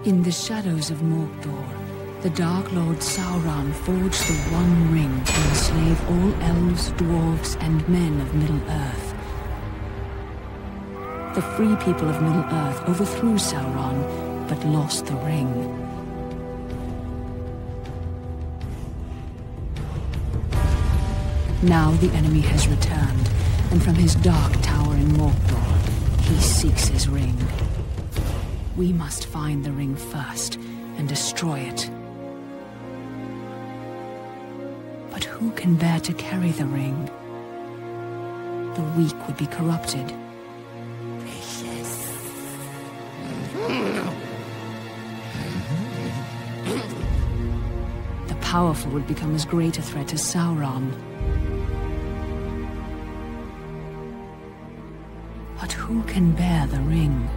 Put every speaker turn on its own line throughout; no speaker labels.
In the shadows of Mordor, the Dark Lord Sauron forged the One Ring to enslave all elves, dwarves, and men of Middle-earth. The free people of Middle-earth overthrew Sauron, but lost the ring. Now the enemy has returned, and from his dark tower in Mordor, he seeks his ring. We must find the ring first, and destroy it. But who can bear to carry the ring? The weak would be corrupted. The powerful would become as great a threat as Sauron. But who can bear the ring?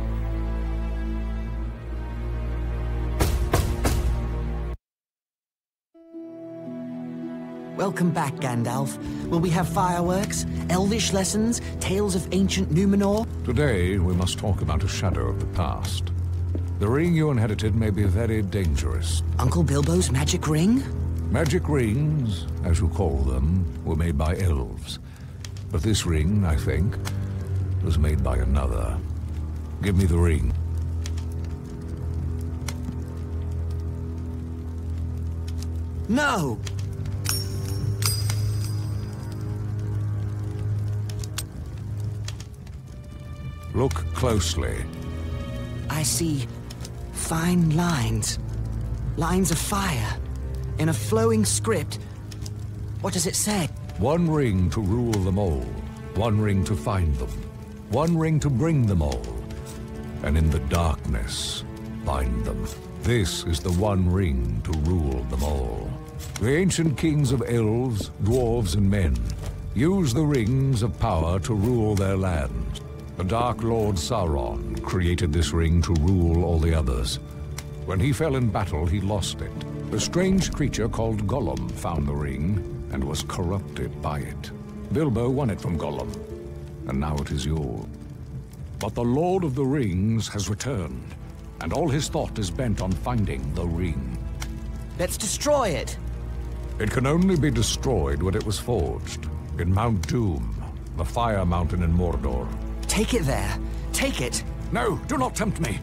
Welcome back, Gandalf. Will we have fireworks, elvish lessons, tales of ancient Numenor?
Today, we must talk about a shadow of the past. The ring you inherited may be very dangerous.
Uncle Bilbo's magic ring?
Magic rings, as you call them, were made by elves. But this ring, I think, was made by another. Give me the ring.
No!
Look closely.
I see fine lines. Lines of fire. In a flowing script. What does it say?
One ring to rule them all. One ring to find them. One ring to bring them all. And in the darkness, find them. This is the one ring to rule them all. The ancient kings of elves, dwarves, and men use the rings of power to rule their lands. The Dark Lord Sauron created this ring to rule all the others. When he fell in battle, he lost it. A strange creature called Gollum found the ring and was corrupted by it. Bilbo won it from Gollum, and now it is yours. But the Lord of the Rings has returned, and all his thought is bent on finding the ring.
Let's destroy it!
It can only be destroyed when it was forged, in Mount Doom, the Fire Mountain in Mordor.
Take it there. Take it.
No, do not tempt me.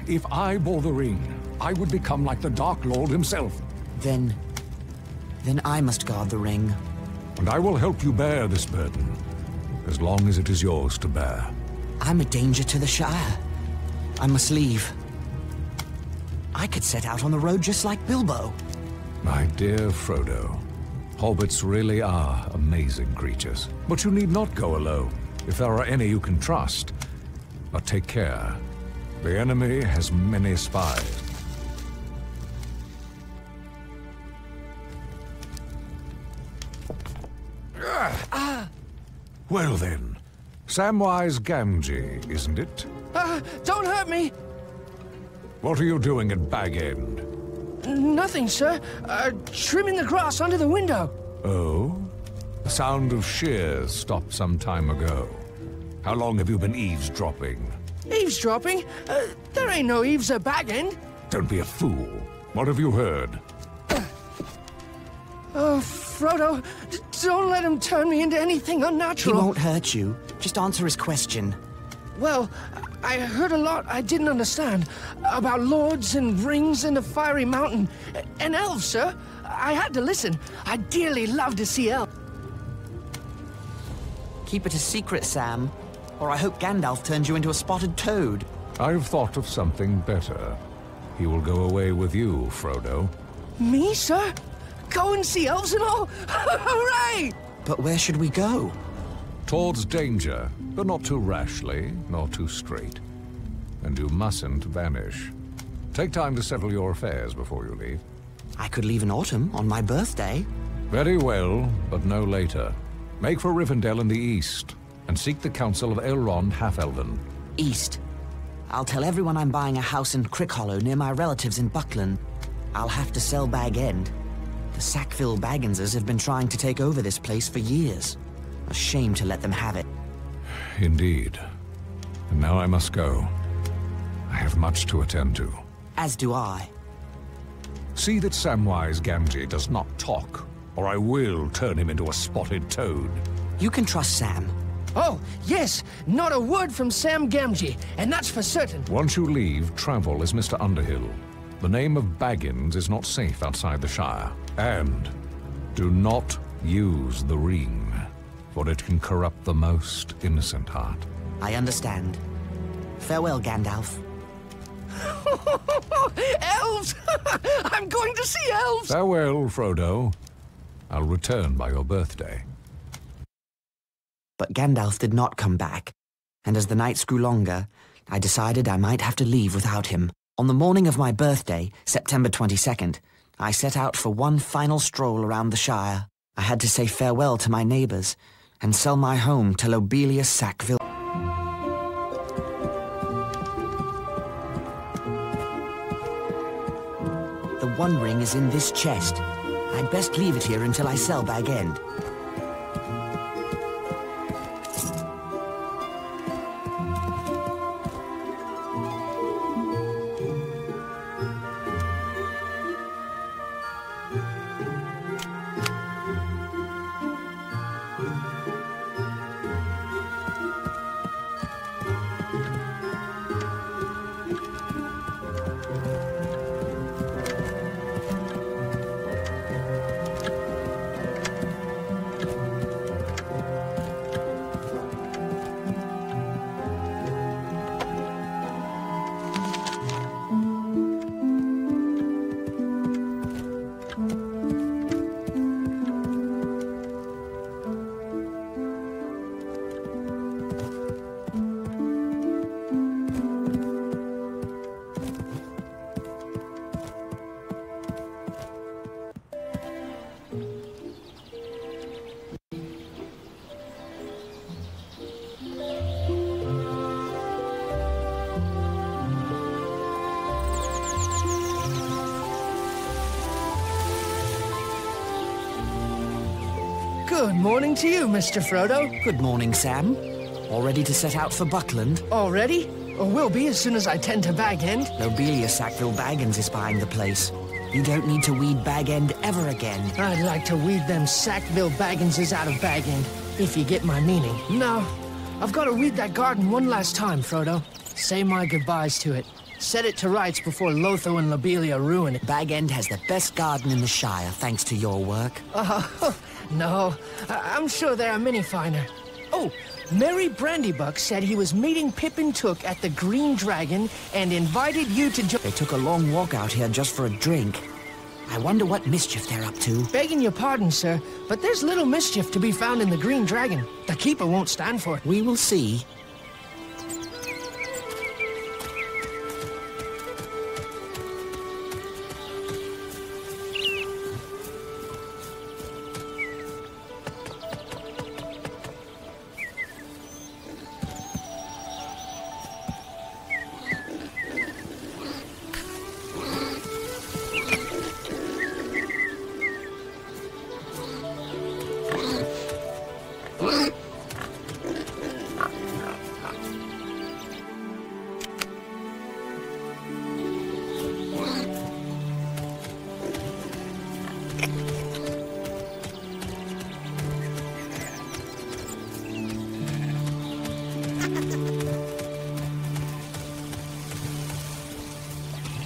If I bore the ring, I would become like the Dark Lord himself.
Then I must guard the ring.
And I will help you bear this burden, as long as it is yours to bear.
I'm a danger to the Shire. I must leave. I could set out on the road just like Bilbo.
My dear Frodo, hobbits really are amazing creatures. But you need not go alone, if there are any you can trust. But take care. The enemy has many spies. Well then, Samwise Gamgee, isn't it?
Don't hurt me!
What are you doing at Bag End?
Nothing, sir. Trimming the grass under the window.
Oh? The sound of shears stopped some time ago. How long have you been eavesdropping?
Eavesdropping? There ain't no eaves at Bag End.
Don't be a fool. What have you heard?
Oh, Frodo, don't let him turn me into anything unnatural.
He won't hurt you. Just answer his question.
Well, I heard a lot I didn't understand. About lords and rings and the fiery mountain. And elves, sir. I had to listen. I'd dearly love to see elves.
Keep it a secret, Sam. Or I hope Gandalf turns you into a spotted toad.
I've thought of something better. He will go away with you, Frodo.
Me, sir? Go and see elves and all? Hooray!
But where should we go?
Towards danger, but not too rashly, nor too straight. And you mustn't vanish. Take time to settle your affairs before you leave.
I could leave in autumn, on my birthday.
Very well, but no later. Make for Rivendell in the east, and seek the counsel of Elrond Half-Elven.
East. I'll tell everyone I'm buying a house in Crickhollow near my relatives in Buckland. I'll have to sell Bag End. The Sackville Bagginses have been trying to take over this place for years. A shame to let them have it.
Indeed. And now I must go. I have much to attend to.
As do I.
See that Samwise Gamgee does not talk, or I will turn him into a spotted toad.
You can trust Sam.
Oh, yes, not a word from Sam Gamgee, and that's for certain.
Once you leave, travel as Mr. Underhill. The name of Baggins is not safe outside the Shire. And do not use the ring, for it can corrupt the most innocent heart.
I understand. Farewell, Gandalf.
Elves! I'm going to see elves!
Farewell, Frodo. I'll return by your birthday.
But Gandalf did not come back, and as the nights grew longer, I decided I might have to leave without him. On the morning of my birthday, September 22nd, I set out for one final stroll around the Shire. I had to say farewell to my neighbors and sell my home to Lobelia Sackville. The One Ring is in this chest. I'd best leave it here until I sell Bag End.
Good morning to you, Mr. Frodo.
Good morning, Sam. All ready to set out for Buckland?
Already? Or will be as soon as I tend to Bag End.
Lobelia Sackville Baggins is buying the place. You don't need to weed Bag End ever again.
I'd like to weed them Sackville Bagginses out of Bag End, if you get my meaning. No, I've got to weed that garden one last time, Frodo. Say my goodbyes to it. Set it to rights before Lotho and Lobelia ruin it.
Bag End has the best garden in the Shire, thanks to your work.
No, I'm sure there are many finer. Oh, Merry Brandybuck said he was meeting Pippin Took at the Green Dragon and invited you to join.
They took a long walk out here just for a drink. I wonder what mischief they're up to.
Begging your pardon, sir, but there's little mischief to be found in the Green Dragon. The Keeper won't stand for it.
We will see.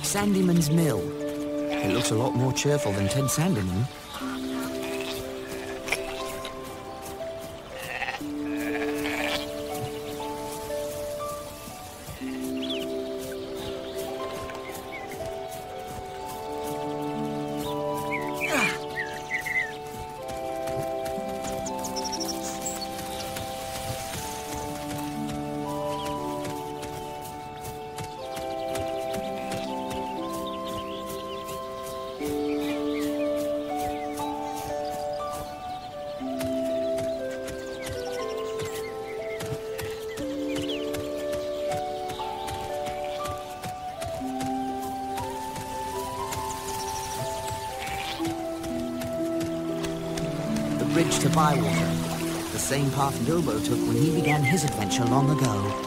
Sandyman's Mill. It looks a lot more cheerful than Ted Sandyman. Bridge to Bywater, the same path Bilbo took when he began his adventure long ago.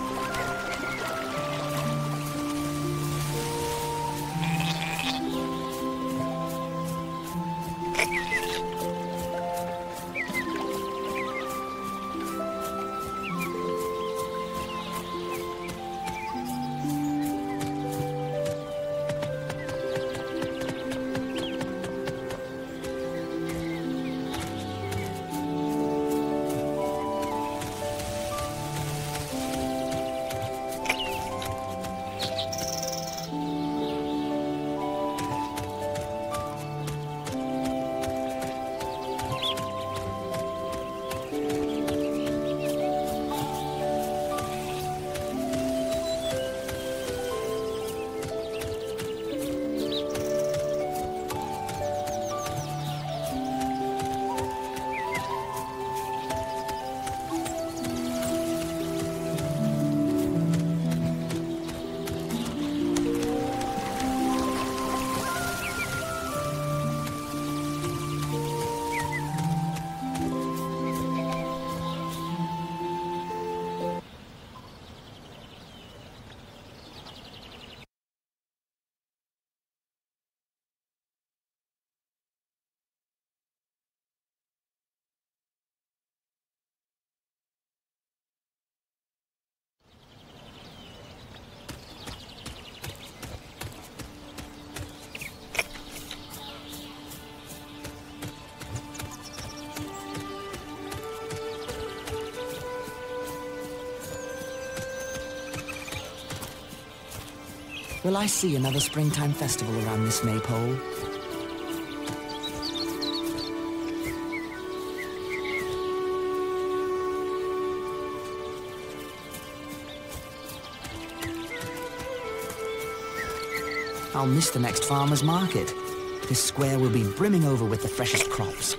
Will I see another springtime festival around this maypole? I'll miss the next farmer's market. This square will be brimming over with the freshest crops.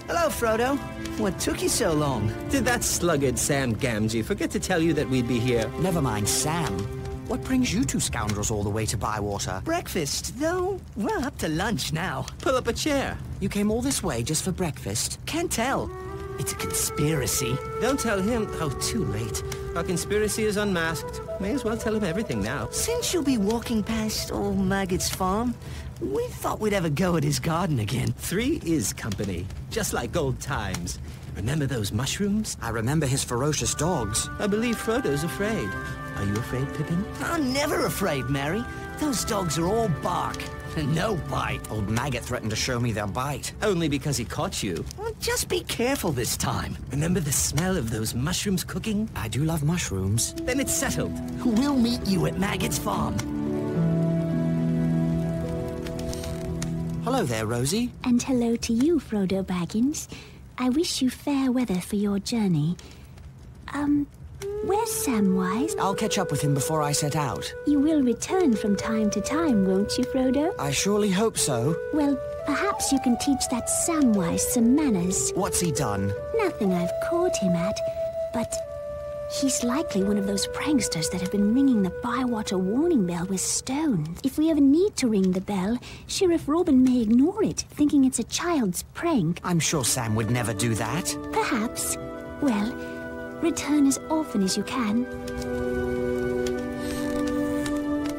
Hello, Frodo. What took you so long?
Did that sluggard Sam Gamgee forget to tell you that we'd be here?
Never mind Sam. What brings you two scoundrels all the way to Bywater?
Breakfast, though. We're up to lunch now.
Pull up a chair.
You came all this way just for breakfast?
Can't tell. It's a conspiracy.
Don't tell him. Oh, too late. Our conspiracy is unmasked. May as well tell him everything now.
Since you'll be walking past old Maggot's farm, we thought we'd have a go at his garden again.
3 is company, just like old times. Remember those mushrooms?
I remember his ferocious dogs.
I believe Frodo's afraid. Are you afraid, Pippin?
I'm never afraid, Mary. Those dogs are all bark and no bite.
Old Maggot threatened to show me their bite.
Only because he caught you.
Well, just be careful this time.
Remember the smell of those mushrooms cooking?
I do love mushrooms.
Then it's settled.
We'll meet you at Maggot's farm.
Hello there, Rosie.
And hello to you, Frodo Baggins. I wish you fair weather for your journey. Where's Samwise?
I'll catch up with him before I set out.
You will return from time to time, won't you, Frodo?
I surely hope so.
Well, perhaps you can teach that Samwise some manners.
What's he done?
Nothing I've caught him at, but he's likely one of those pranksters that have been ringing the Bywater warning bell with stones. If we ever need to ring the bell, Sheriff Robin may ignore it, thinking it's a child's prank.
I'm sure Sam would never do that.
Perhaps. Well, return as often as you can.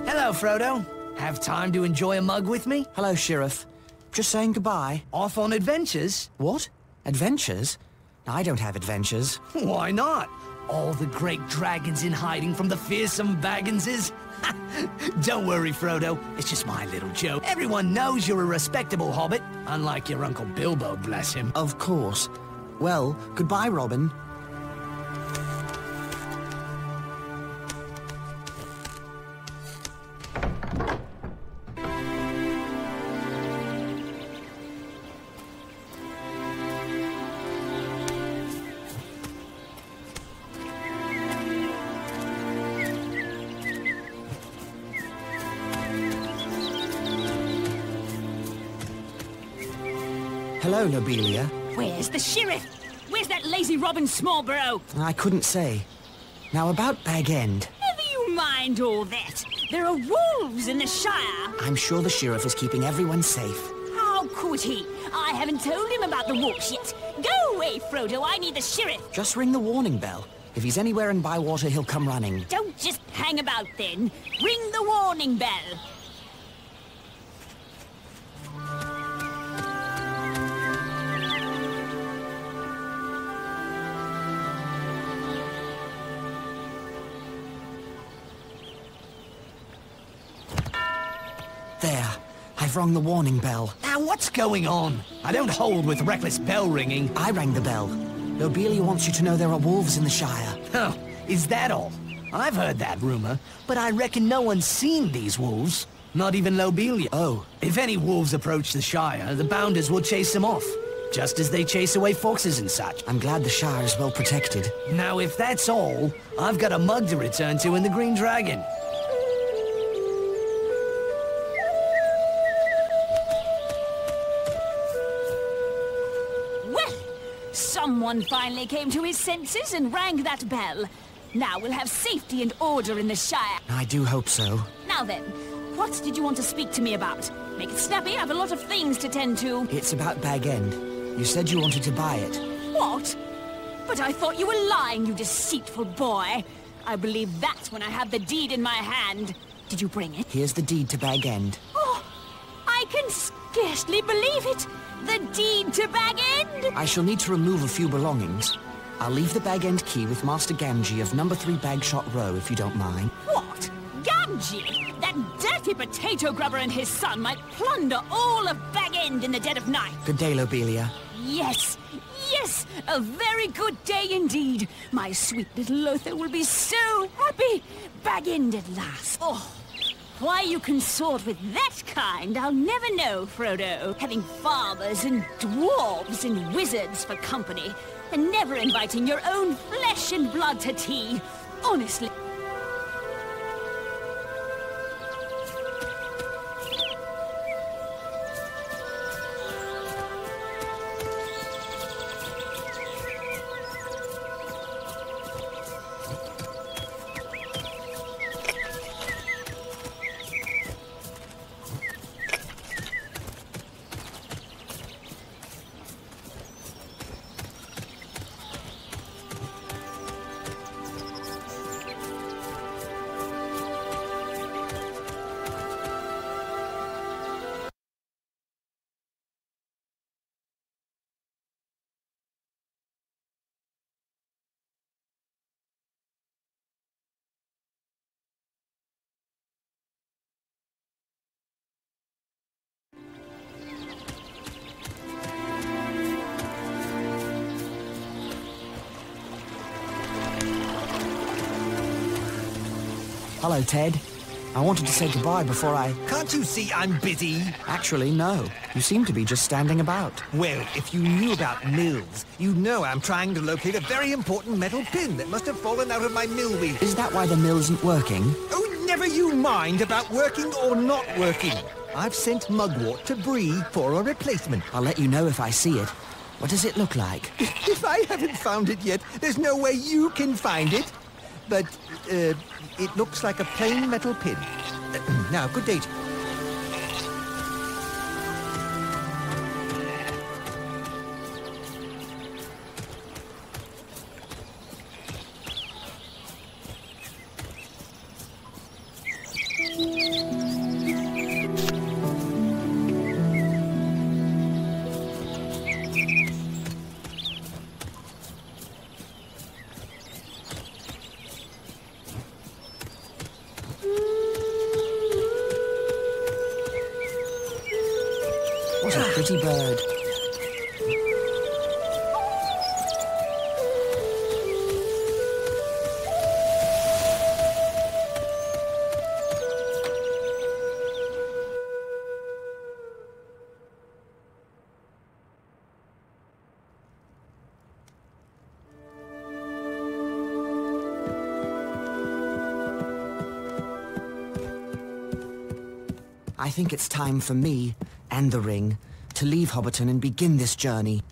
Hello, Frodo. Have time to enjoy a mug with me?
Hello, Sheriff. Just saying goodbye.
Off on adventures?
What? Adventures? I don't have adventures.
Why not? All the great dragons in hiding from the fearsome Bagginses? Don't worry, Frodo. It's just my little joke. Everyone knows you're a respectable hobbit, unlike your Uncle Bilbo, bless him.
Of course. Well, goodbye, Robin. Hello, Lobelia.
Where's the sheriff? Where's that lazy Robin Smallborough?
I couldn't say. Now, about Bag End.
Never you mind all that. There are wolves in the Shire.
I'm sure the sheriff is keeping everyone safe.
How could he? I haven't told him about the wolves yet. Go away, Frodo. I need the sheriff.
Just ring the warning bell. If he's anywhere in Bywater, he'll come running.
Don't just hang about then. Ring the warning bell.
There. I've rung the warning bell.
Now, what's going on? I don't hold with reckless bell ringing.
I rang the bell. Lobelia wants you to know there are wolves in the Shire.
Oh, is that all? I've heard that rumor, but I reckon no one's seen these wolves. Not even Lobelia.
Oh.
If any wolves approach the Shire, the Bounders will chase them off. Just as they chase away foxes and such.
I'm glad the Shire is well protected.
Now, if that's all, I've got a mug to return to in the Green Dragon.
Someone finally came to his senses and rang that bell. Now we'll have safety and order in the Shire.
I do hope so.
Now then, what did you want to speak to me about? Make it snappy, I have a lot of things to tend to.
It's about Bag End. You said you wanted to buy it.
What? But I thought you were lying, you deceitful boy. I believe that's when I have the deed in my hand. Did you bring it?
Here's the deed to Bag End.
Oh, I can scarcely believe it. The deed to Bag End!
I shall need to remove a few belongings. I'll leave the Bag End key with Master Gamgee of number 3 Bagshot Row, if you don't mind.
What? Gamgee? That dirty potato grubber and his son might plunder all of Bag End in the dead of night.
Good day, Lobelia.
Yes, yes, a very good day indeed. My sweet little Lothar will be so happy. Bag End at last. Oh, why you consort with that kind, I'll never know, Frodo. Having fathers and dwarves and wizards for company, and never inviting your own flesh and blood to tea. Honestly.
Hello, Ted. I wanted to say goodbye before I...
Can't you see I'm busy?
Actually, no. You seem to be just standing about.
Well, if you knew about mills, you'd know I'm trying to locate a very important metal pin that must have fallen out of my mill wheel.
Is that why the mill isn't working?
Oh, never you mind about working or not working. I've sent Mugwort to Bree for a replacement.
I'll let you know if I see it. What does it look like?
If I haven't found it yet, there's no way you can find it. But, it looks like a plain metal pin. Now, good day.
What a pretty bird. I think it's time for me, and the ring, to leave Hobbiton and begin this journey.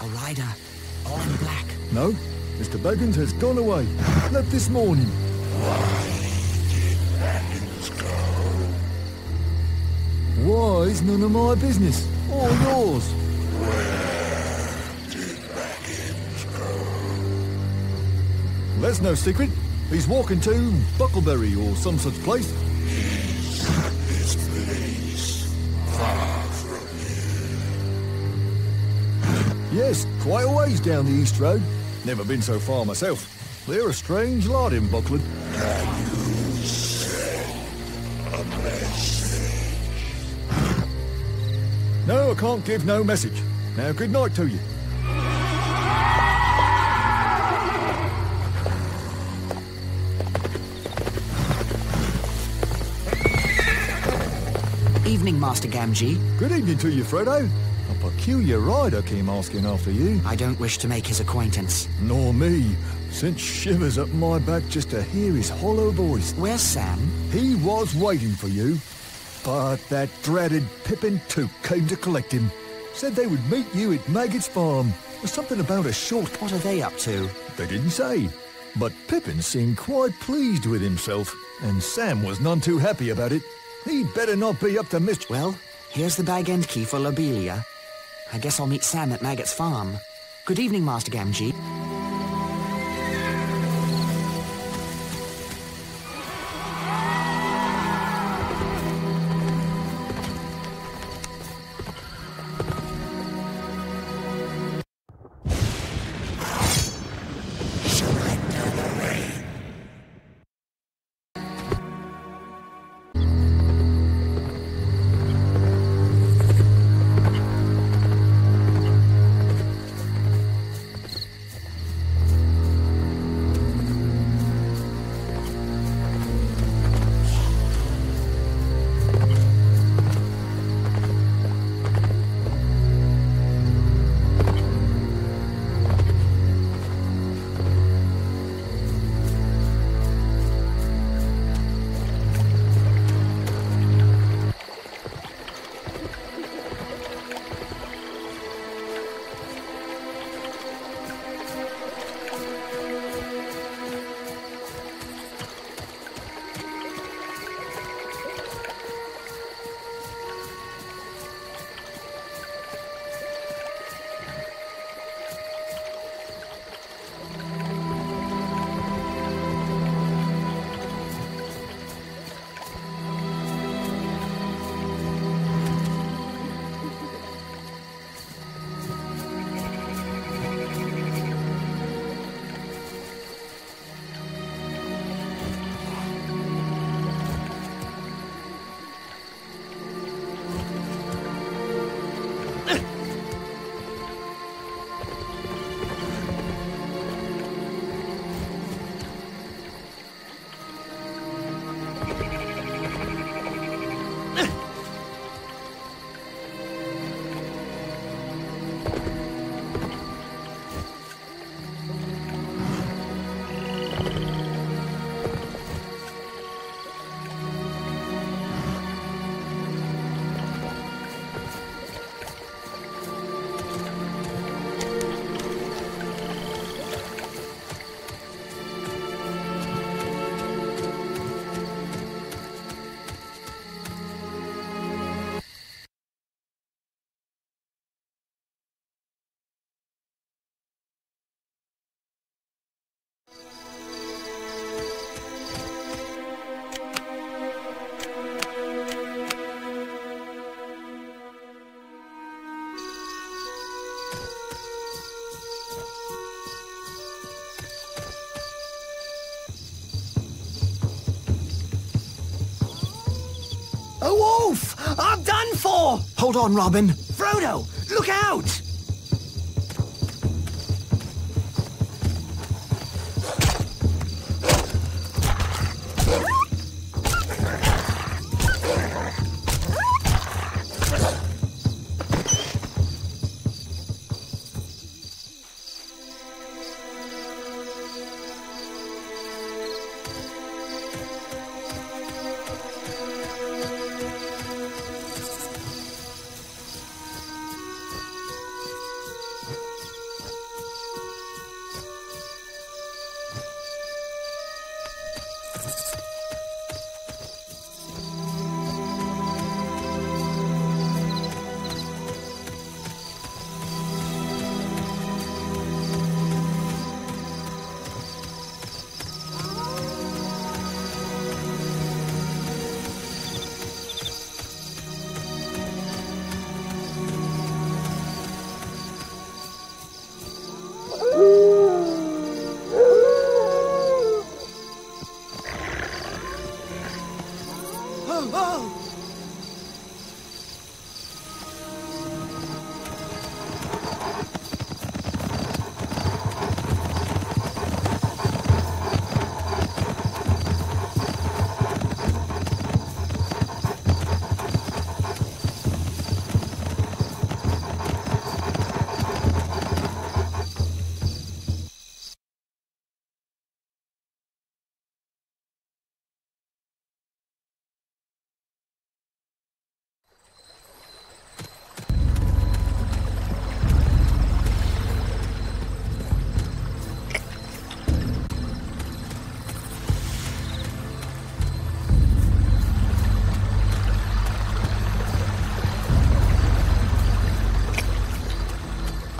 A rider, all in black.
No, Mr. Baggins has gone away. Left this morning.
Why did Baggins go?
Why is none of my business, or yours?
Where did Baggins go?
That's no secret. He's walking to Buckleberry or some such place.
Is this place far from here?
Yes, quite a ways down the East Road. Never been so far myself. They're a strange lot in Buckland. No, I can't give no message. Now, good night to you.
Evening, Master Gamgee.
Good evening to you, Frodo. A peculiar rider came asking after you.
I don't wish to make his acquaintance.
Nor me. Sent shivers up my back just to hear his hollow voice.
Where's Sam?
He was waiting for you. But that dreaded Pippin Took came to collect him. Said they would meet you at Maggot's farm. Was something about a short...
What are they up to?
They didn't say. But Pippin seemed quite pleased with himself. And Sam was none too happy about it. He'd better not be up to mischief.
Well, here's the bag end key for Lobelia. I guess I'll meet Sam at Maggot's farm. Good evening, Master Gamgee.
A wolf! I'm done for!
Hold on, Robin.
Frodo, look out!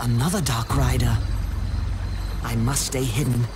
Another Dark Rider. I must stay hidden.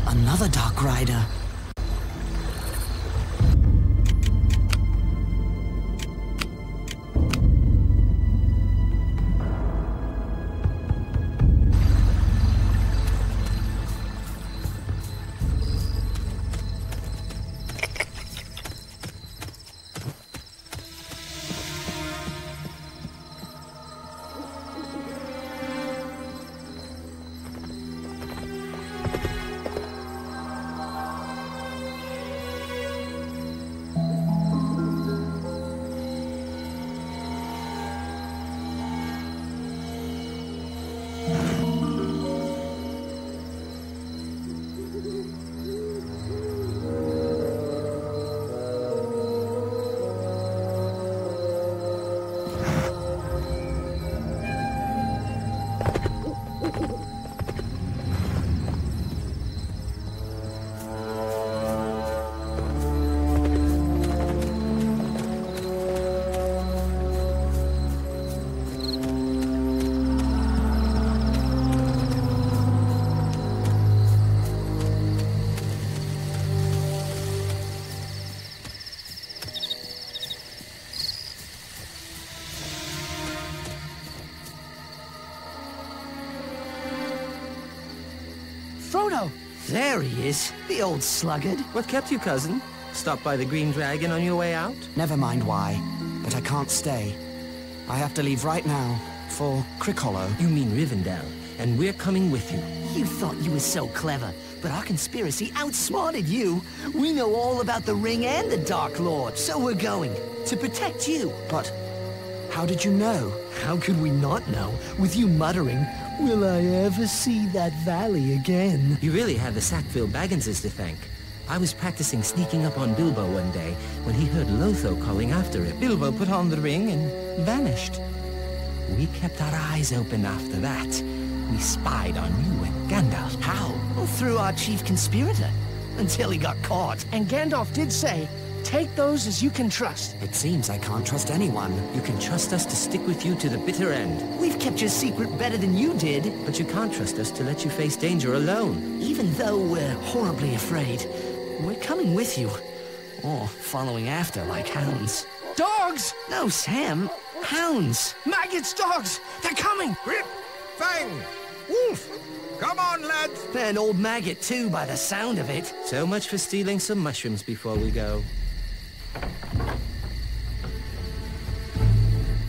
Another Dark Rider.
Frodo! There he is, the old sluggard.
What kept you, cousin? Stop by the Green Dragon on your way out?
Never mind why, but I can't stay. I have to leave right now for Crickhollow.
You mean Rivendell, and we're coming with you.
You thought you were so clever, but our conspiracy outsmarted you. We know all about the Ring and the Dark Lord, so we're going to protect you.
But how did you know?
How could we not know, with you muttering, "Will I ever see that valley again?"
You really have the Sackville Bagginses to thank. I was practicing sneaking up on Bilbo one day when he heard Lotho calling after him. Bilbo put on the ring and vanished. We kept our eyes open after that. We spied on you and Gandalf.
How? all through our chief conspirator, until he got caught.
And Gandalf did say, take those as you can trust.
It seems I can't trust anyone.
You can trust us to stick with you to the bitter end.
We've kept your secret better than you did.
But you can't trust us to let you face danger alone.
Even though we're horribly afraid, we're coming with you. Or following after like hounds.
Dogs!
No, Sam. Hounds.
Maggots, dogs! They're coming!
Rip! Fang! Wolf! Come on, lads!
An old maggot, too, by the sound of it.
So much for stealing some mushrooms before we go.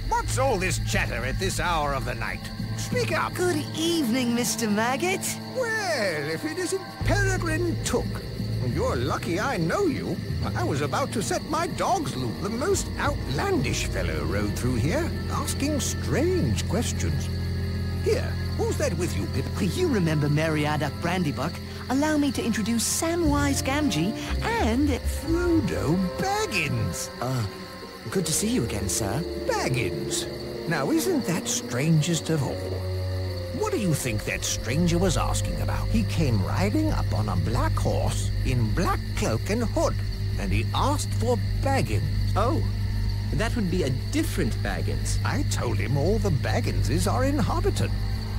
What's all this chatter at this hour of the night? Speak up!
Good evening, Mr. Maggot.
Well, if it isn't Peregrine Took. You're lucky I know you. I was about to set my dogs loose. The most outlandish fellow rode through here, asking strange questions. Here, who's that with you, Pip?
You remember Meriadoc Brandybuck? Allow me to introduce Samwise Gamgee and
Frodo Baggins.
Good to see you again, sir.
Baggins. Now, isn't that strangest of all? What do you think that stranger was asking about? He came riding up on a black horse in black cloak and hood, and he asked for Baggins.
Oh, that would be a different Baggins.
I told him all the Bagginses are in Hobbiton.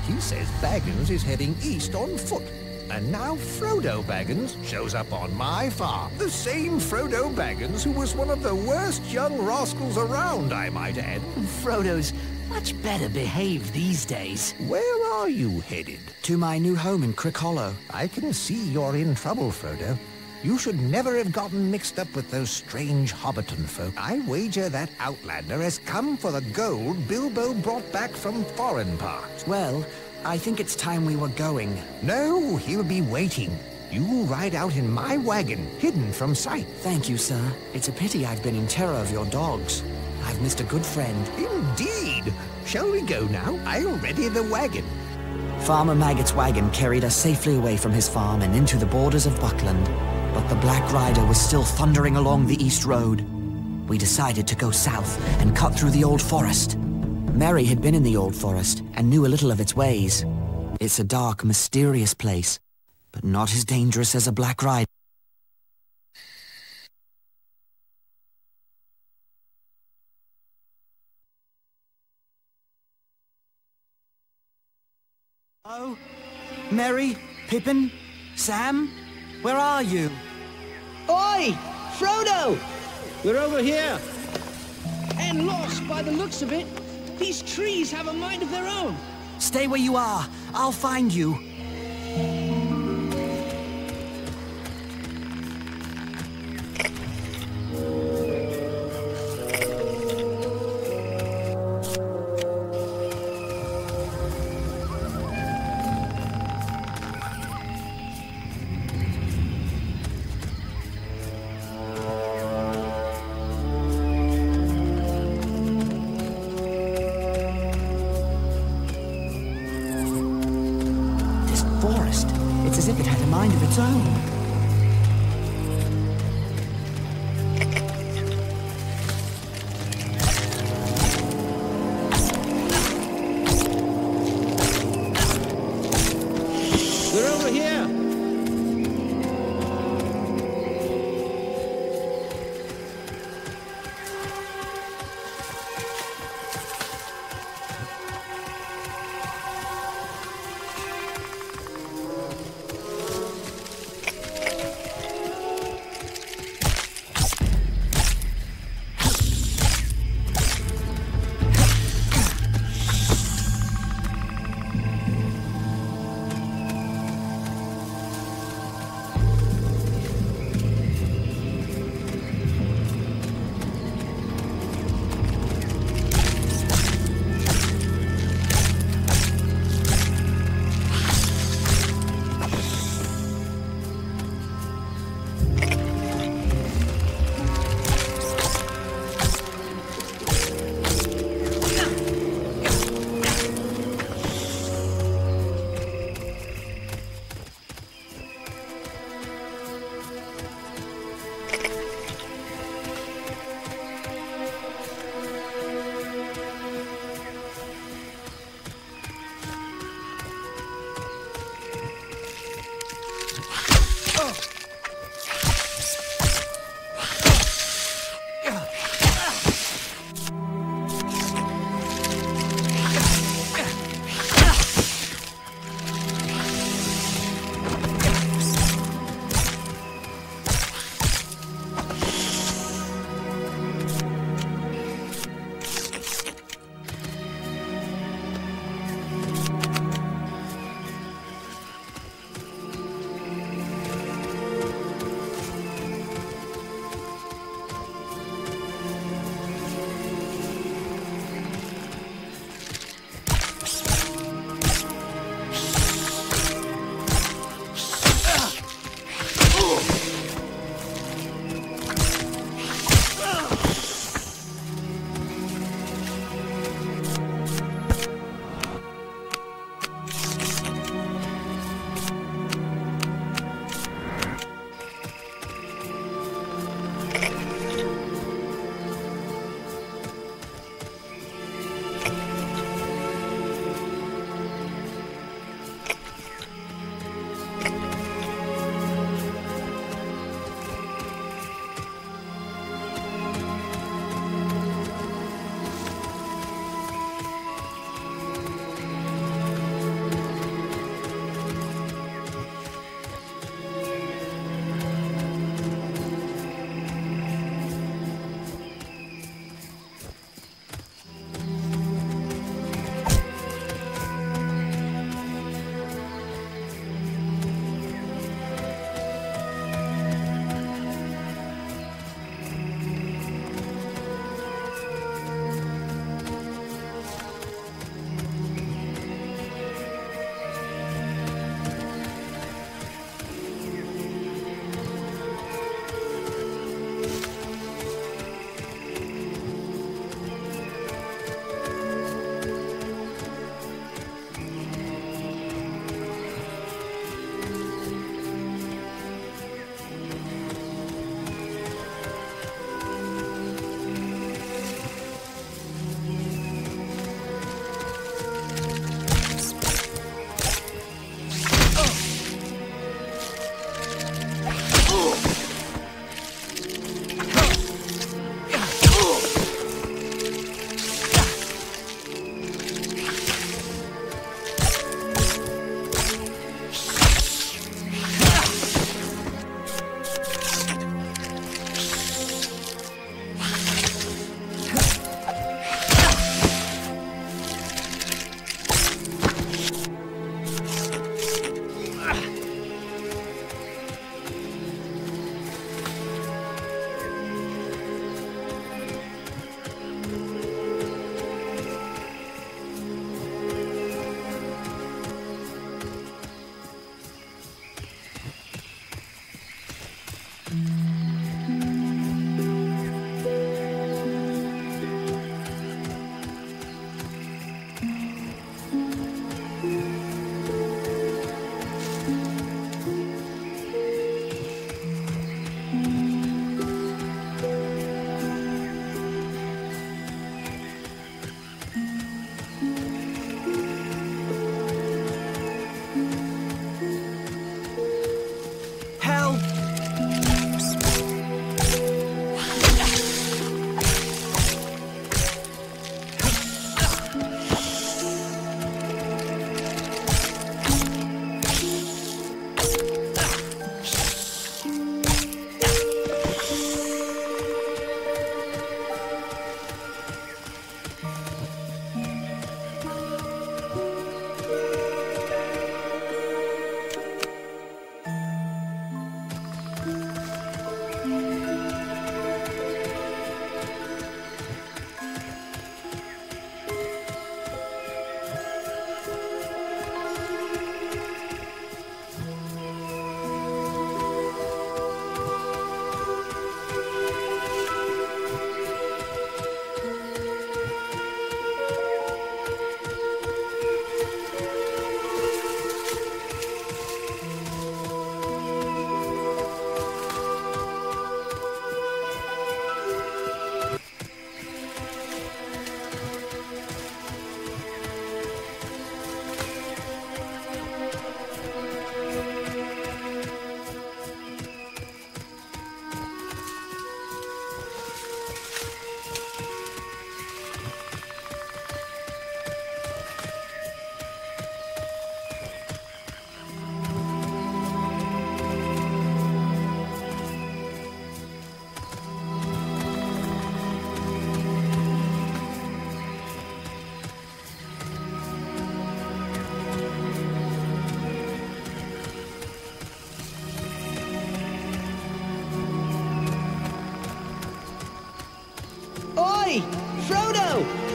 He says Baggins is heading east on foot. And now Frodo Baggins shows up on my farm. The same Frodo Baggins who was one of the worst young rascals around, I might add.
Frodo's much better behaved these days.
Where are you headed?
To my new home in Crick Hollow.
I can see you're in trouble, Frodo. You should never have gotten mixed up with those strange Hobbiton folk. I wager that outlander has come for the gold Bilbo brought back from foreign parts.
Well, I think it's time we were going.
No, he'll be waiting. You ride out in my wagon, hidden from sight.
Thank you, sir. It's a pity I've been in terror of your dogs. I've missed a good friend.
Indeed. Shall we go now? I'll ready the wagon.
Farmer Maggot's wagon carried us safely away from his farm and into the borders of Buckland. But the Black Rider was still thundering along the East Road. We decided to go south and cut through the Old Forest. Merry had been in the Old Forest and knew a little of its ways. It's a dark, mysterious place, but not as dangerous as a Black Rider. Oh, Merry, Pippin, Sam, where are you?
Oi! Frodo!
We're over here!
And lost by the looks of it. These trees have a mind of their own.
Stay where you are. I'll find you. It's as if it had a mind of its own.
We're over here! Boy! Frodo!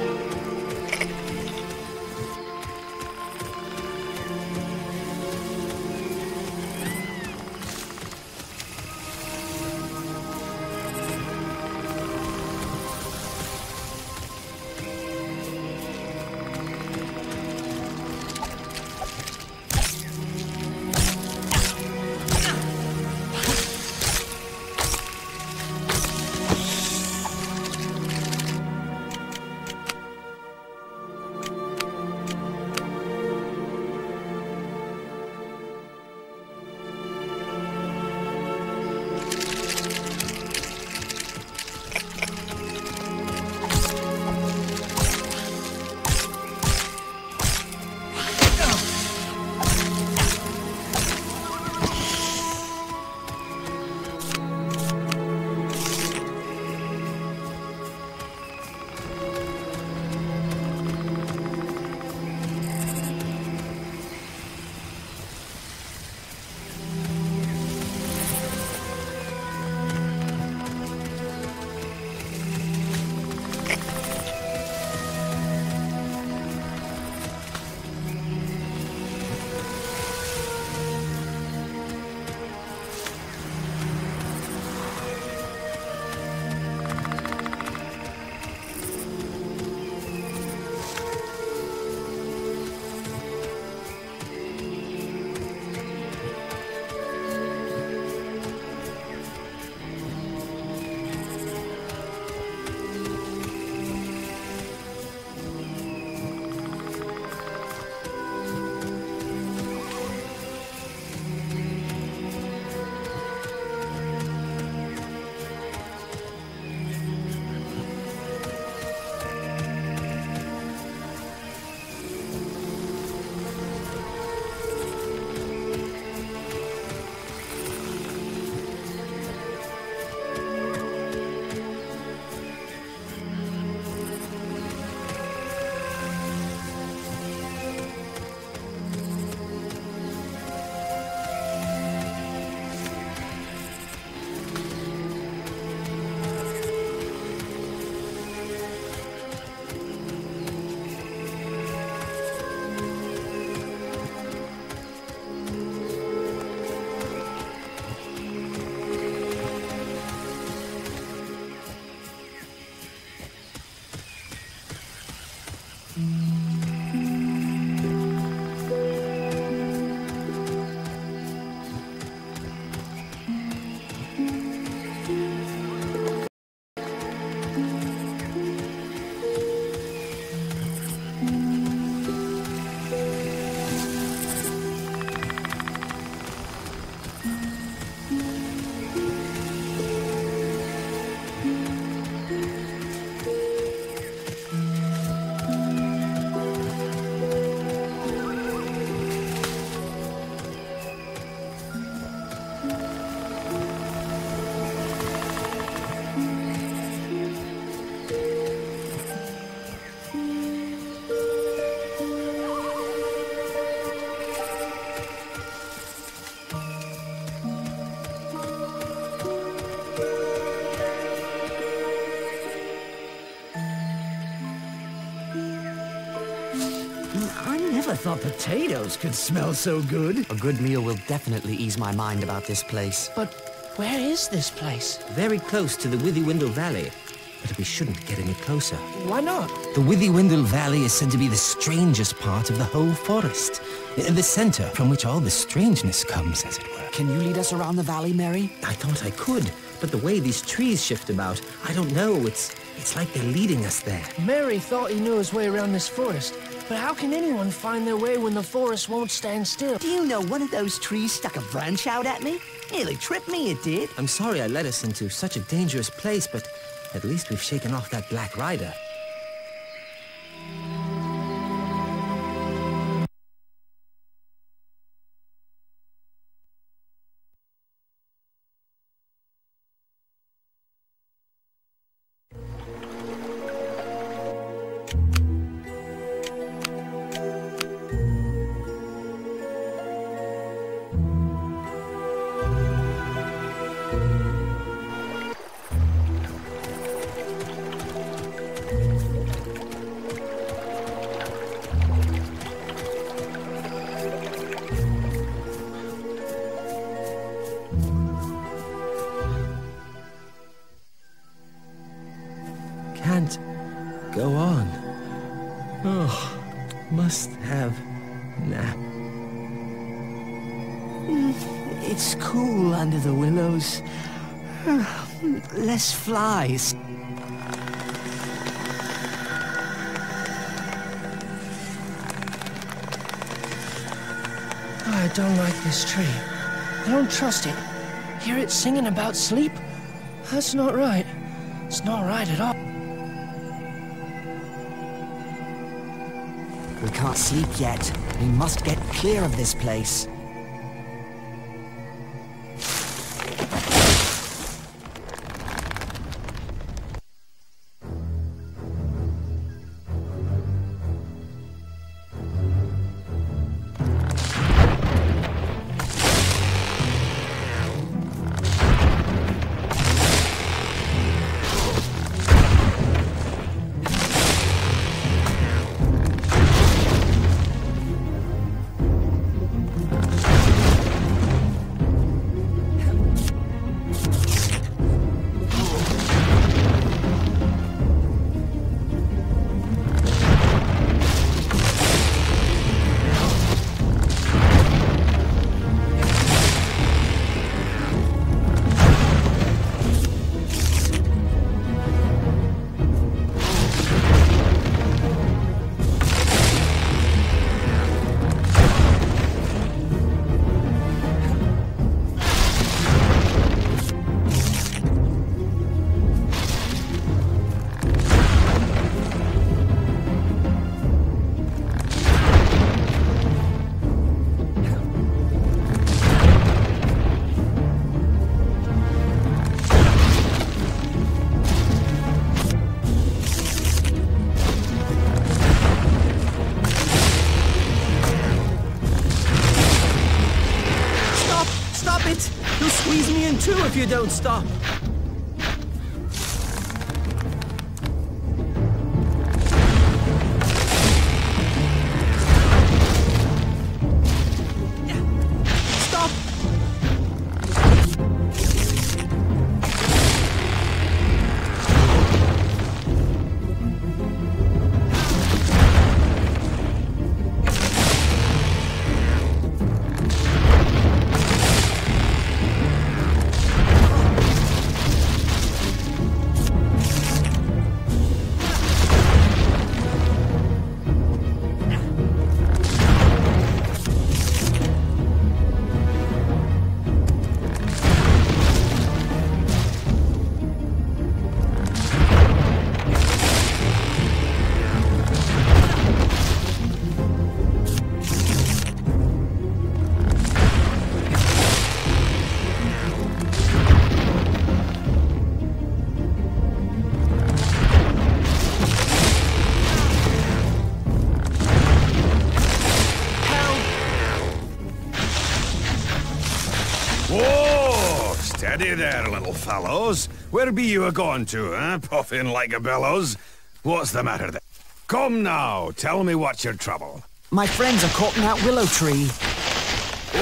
Never thought potatoes could smell so good.
A good meal will definitely ease my mind about this place.
But where is this place?
Very close to the Withywindle Valley. But we shouldn't get any closer.
Why not?
The Withywindle Valley is said to be the strangest part of the whole forest. The center from which all the strangeness comes, as it were.
Can you lead us around the valley, Mary?
I thought I could, but the way these trees shift about, I don't know. It's like they're leading us there.
Mary thought he knew his way around this forest. But how can anyone find their way when the forest won't stand still?
Do you know one of those trees stuck a branch out at me? Nearly tripped me, it did.
I'm sorry I led us into such a dangerous place, but at least we've shaken off that Black Rider. go on. Oh, must have nap.
It's cool under the willows. Less flies.
I don't like this tree. I don't trust it. Hear it singing about sleep? That's not right. It's not right at all.
We can't sleep yet. We must get clear of this place.
If you don't stop. Stop!
Whoa! Steady there, little fellows. Where be you a-going to, eh? Puffing like a bellows. What's the matter then? Come now, tell me what's your trouble.
My friends are caught in that willow tree.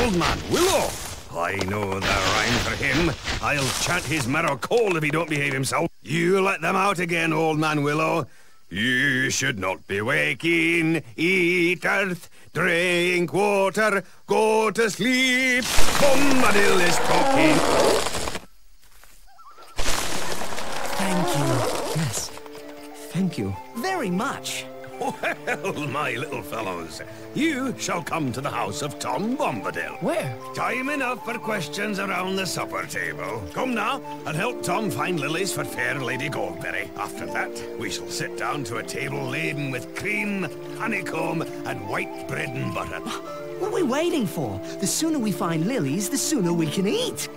Old man Willow? I know the rhyme for him. I'll chant his marrow cold if he don't behave himself. You let them out again, old man Willow. You should not be waking. Eat earth, drink water, go to sleep. Bombadil is talking.
Thank you. Yes. Thank you.
Very much.
Well, my little fellows, you shall come to the house of Tom Bombadil.
Where?
Time enough for questions around the supper table. Come now, and help Tom find lilies for fair Lady Goldberry. After that, we shall sit down to a table laden with cream, honeycomb, and white bread and butter.
What are we waiting for? The sooner we find lilies, the sooner we can eat.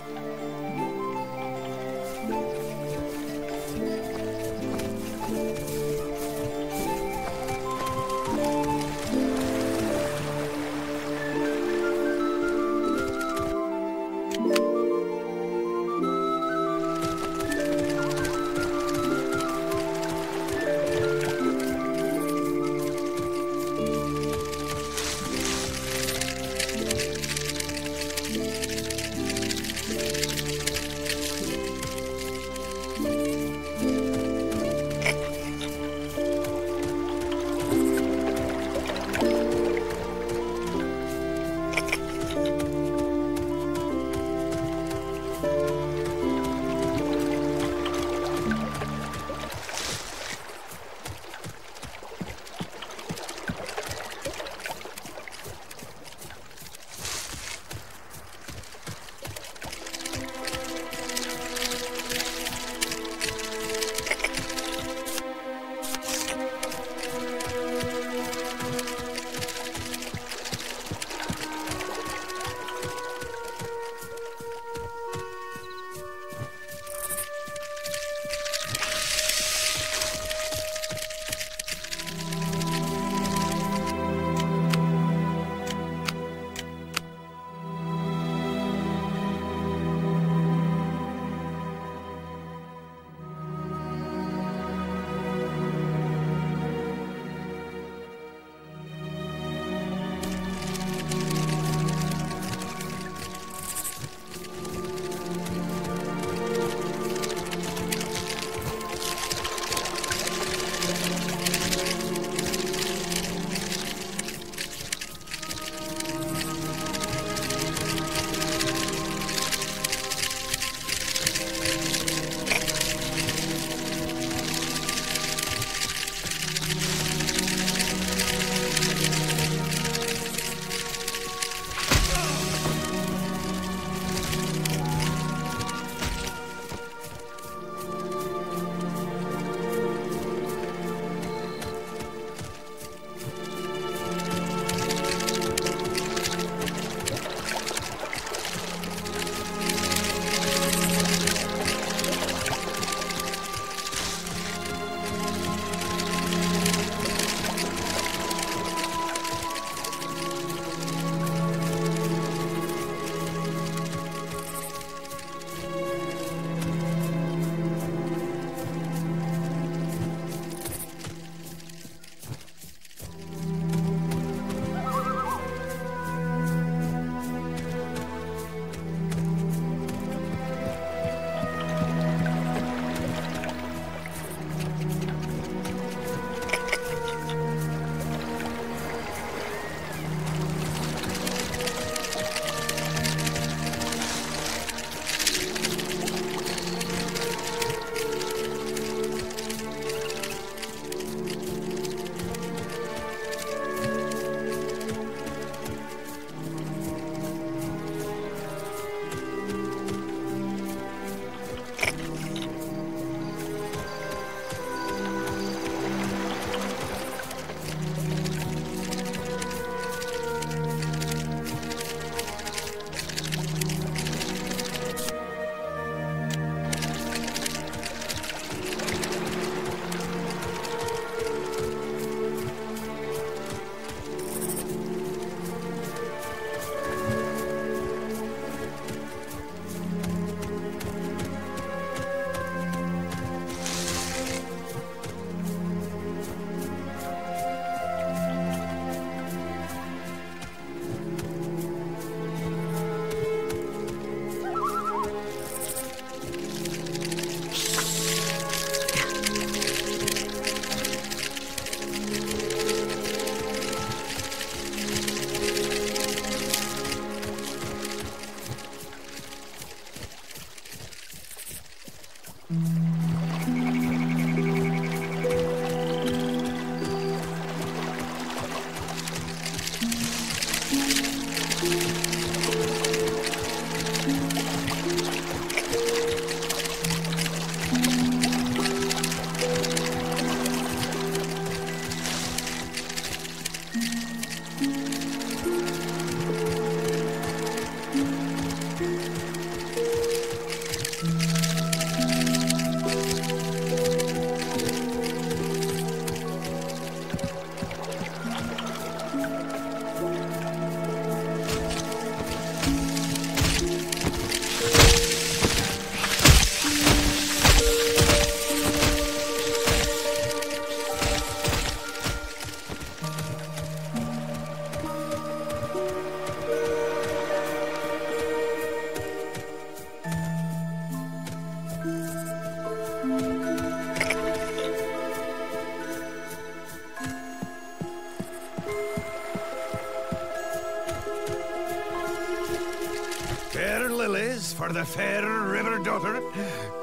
is for the fair river daughter.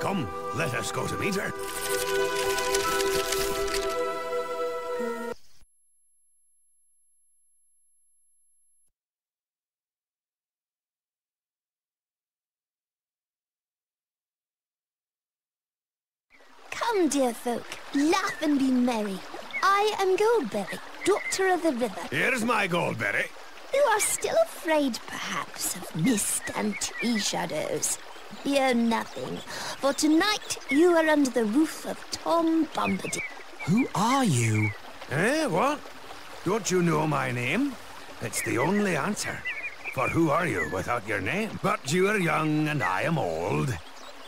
Come, let us go to meet her.
Come, dear folk, laugh and be merry. I am Goldberry, Doctor of the River.
Here's my Goldberry.
You are still afraid, perhaps, of mist and tree shadows. Fear nothing, for tonight you are under the roof of Tom Bombadil.
Who are you?
Eh, what? Don't you know my name? It's the only answer. For who are you without your name? But you are young and I am old.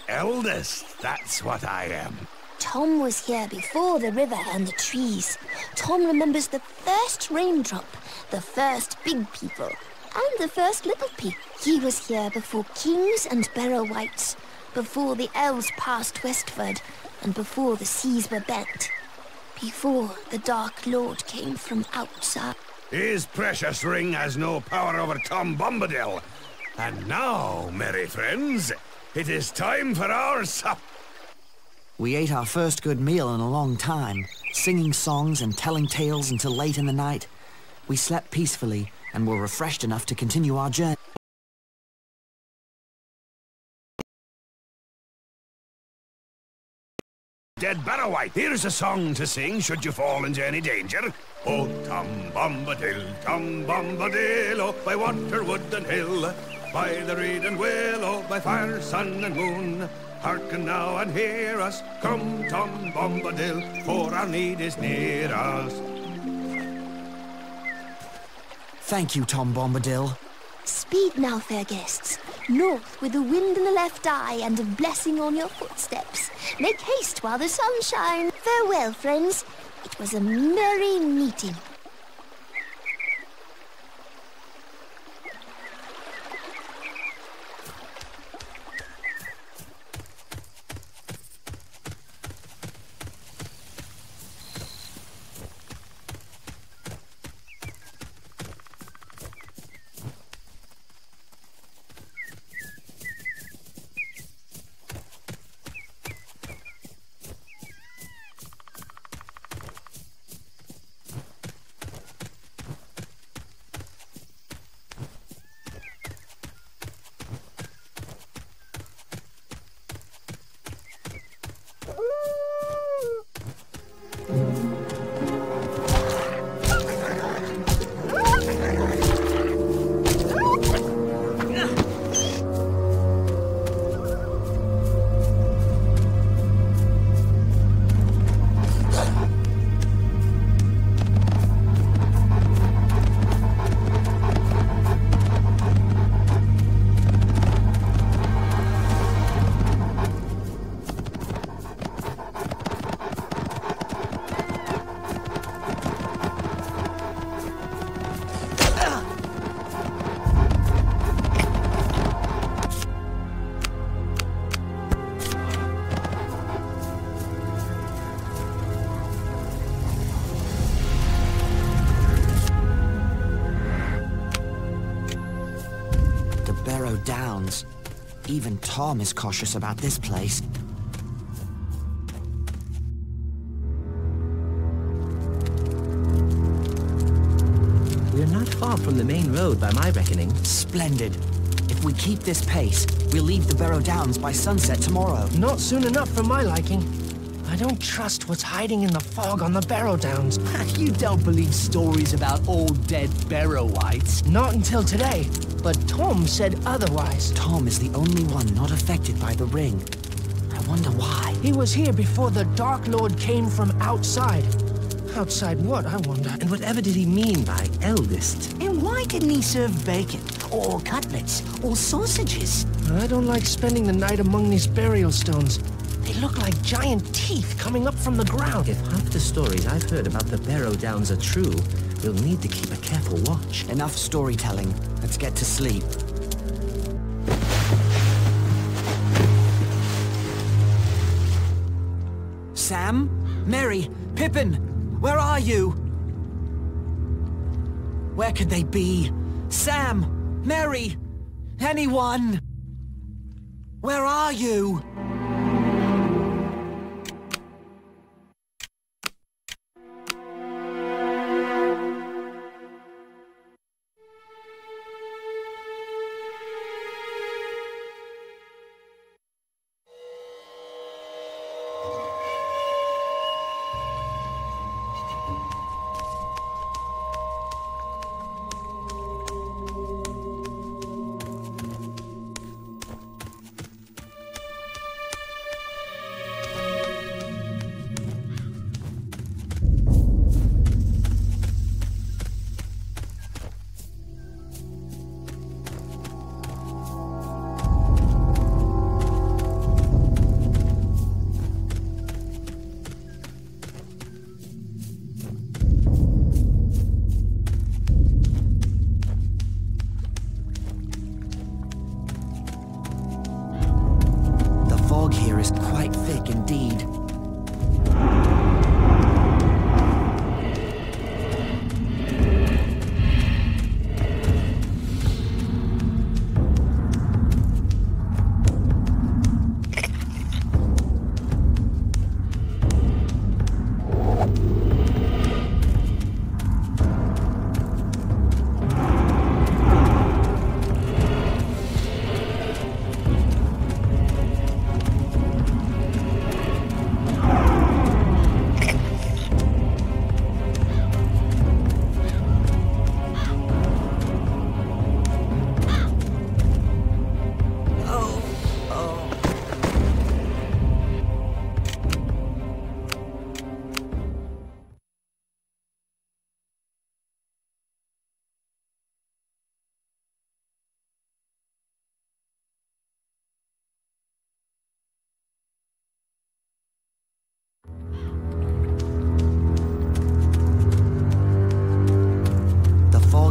Eldest, that's what I am.
Tom was here before the river and the trees. Tom remembers the first raindrop, the first big people, and the first little people. He was here before kings and barrow wights, before the elves passed westward, and before the seas were bent, before the Dark Lord came from outside.
His precious ring has no power over Tom Bombadil. And now, merry friends, it is time for our supper.
We ate our first good meal in a long time, singing songs and telling tales until late in the night. We slept peacefully and were refreshed enough to continue our journey.
Dead Barrowite, here's a song to sing should you fall into any danger. Oh, Tom Bombadillo, by water, wood and hill, by the reed and willow, by fire, sun and moon. Hearken now and hear us, come Tom Bombadil, for our need is near us.
Thank you, Tom Bombadil.
Speed now, fair guests. North with the wind in the left eye and a blessing on your footsteps. Make haste while the sun shines. Farewell, friends. It was a merry meeting.
Downs. Even Tom is cautious about this place.
We're not far from the main road by my reckoning.
Splendid. If we keep this pace, we'll leave the Barrow Downs by sunset tomorrow.
Not soon enough for my liking. I don't trust what's hiding in the fog on the Barrow Downs.
You don't believe stories about old dead Barrowites?
Not until today, but Tom said otherwise.
Tom is the only one not affected by the ring. I wonder why.
He was here before the Dark Lord came from outside. Outside what, I wonder?
And whatever did he mean by eldest?
And why didn't he serve bacon, or cutlets, or sausages?
I don't like spending the night among these burial stones. They look like giant teeth coming up from the ground.
If half the stories I've heard about the Barrow Downs are true, we'll need to keep a careful watch.
Enough storytelling. Let's get to sleep. Sam? Mary? Pippin? Where are you? Where could they be? Sam? Mary? Anyone? Where are you?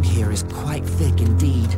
Here is quite thick indeed.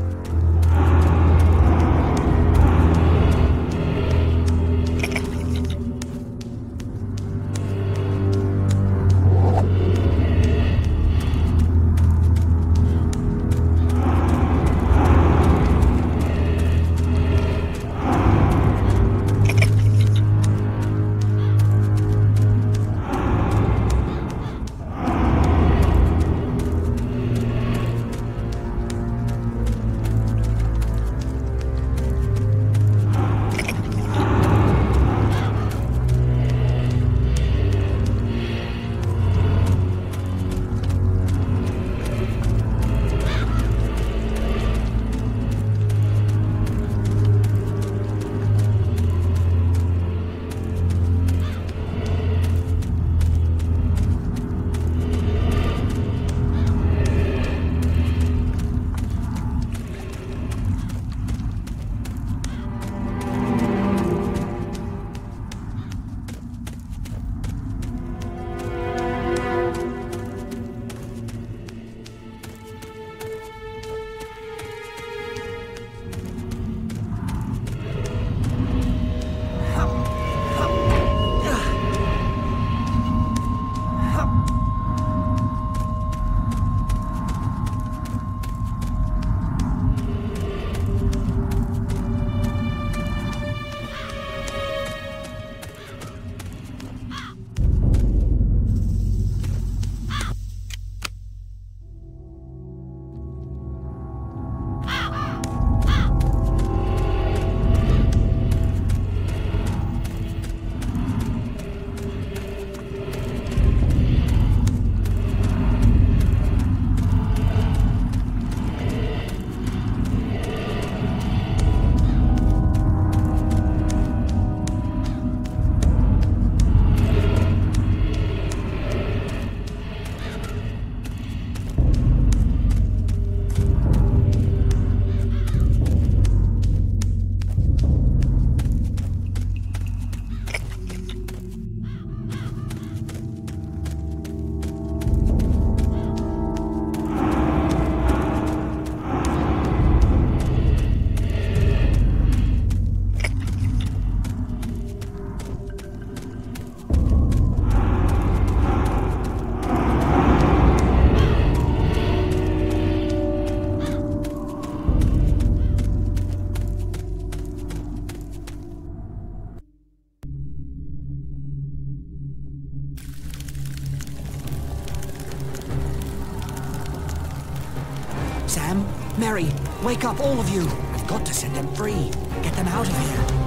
Sam, Mary, wake up, all of you. I've got to set them free. Get them out of here.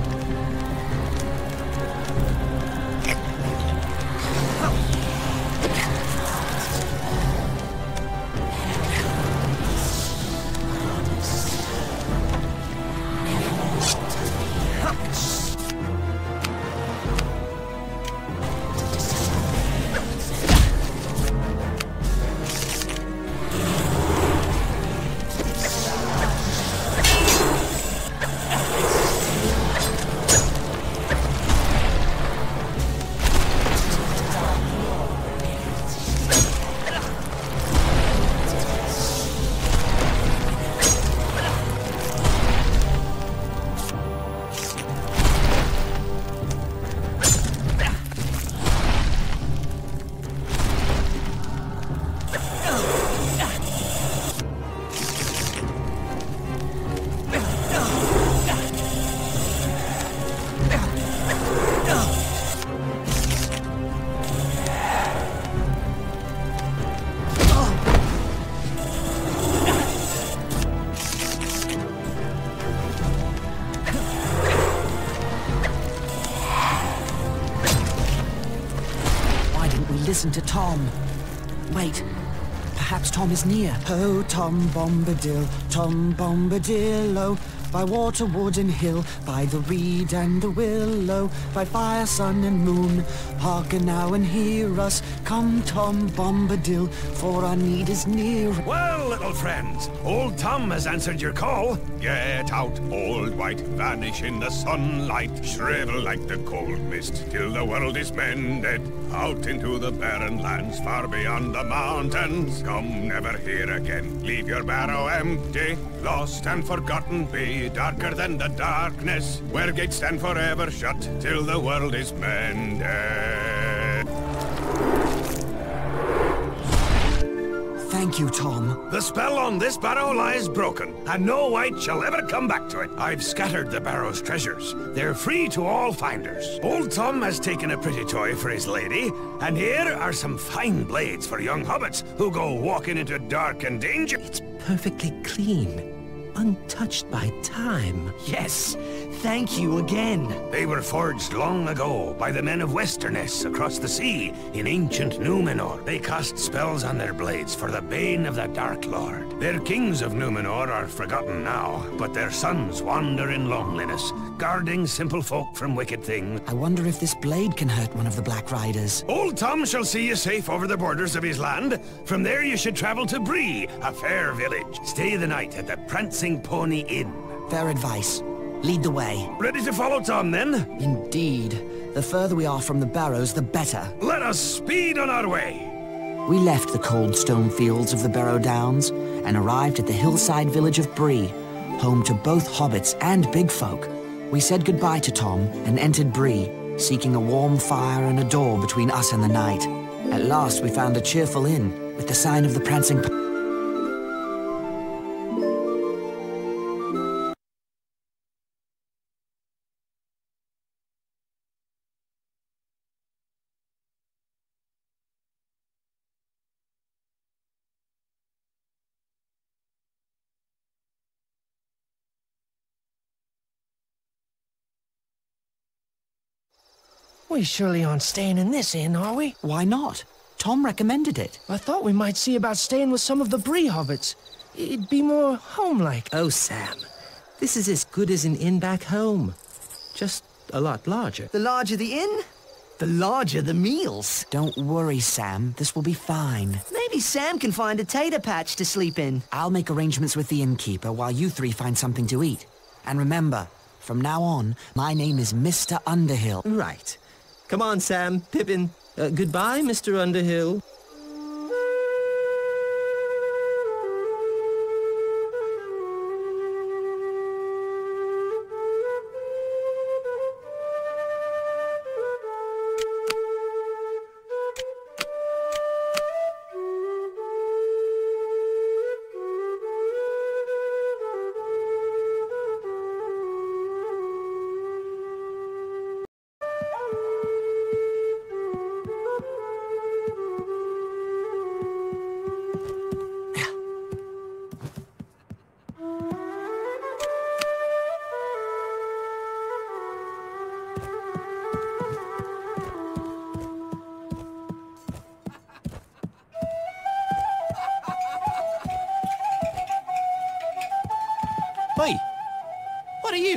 Listen to Tom. Wait, perhaps Tom is near. Oh, Tom Bombadil, Tom Bombadillo, by water, wood and hill, by the reed and the willow, by fire, sun and moon, hearken now and hear us. Come, Tom Bombadil, for our need is near.
Well, little friends, old Tom has answered your call. Get out, old white, vanish in the sunlight, shrivel like the cold mist till the world is mended. Out into the barren lands far beyond the mountains. Come never here again, leave your barrow empty. Lost and forgotten be, darker than the darkness, where gates stand forever shut till the world is mended.
Thank you, Tom.
The spell on this barrow lies broken, and no wight shall ever come back to it. I've scattered the barrow's treasures. They're free to all finders. Old Tom has taken a pretty toy for his lady, and here are some fine blades for young hobbits who go walking into dark and danger.
It's perfectly clean, untouched by time.
Yes, thank you again.
They were forged long ago by the men of Westerness across the sea in ancient Numenor. They cast spells on their blades for the bane of the Dark Lord. Their kings of Numenor are forgotten now, but their sons wander in loneliness, guarding simple folk from wicked things.
I wonder if this blade can hurt one of the Black Riders.
Old Tom shall see you safe over the borders of his land. From there you should travel to Bree, a fair village. Stay the night at the Prancing Pony Inn.
Fair advice. Lead the way.
Ready to follow Tom, then?
Indeed. The further we are from the barrows, the better.
Let us speed on our way.
We left the cold stone fields of the Barrow Downs and arrived at the hillside village of Bree, home to both hobbits and big folk. We said goodbye to Tom and entered Bree, seeking a warm fire and a door between us and the night. At last we found a cheerful inn with the sign of the Prancing Pony.
We surely aren't staying in this inn, are we?
Why not? Tom recommended it.
I thought we might see about staying with some of the Bree hobbits. It'd be more home-like.
Oh, Sam, this is as good as an inn back home. Just a lot larger.
The larger the inn, the larger the meals.
Don't worry, Sam. This will be fine.
Maybe Sam can find a tater patch to sleep in.
I'll make arrangements with the innkeeper while you three find something to eat. And remember, from now on, my name is Mr. Underhill.
Right. Come on, Sam, Pippin. Goodbye, Mr. Underhill.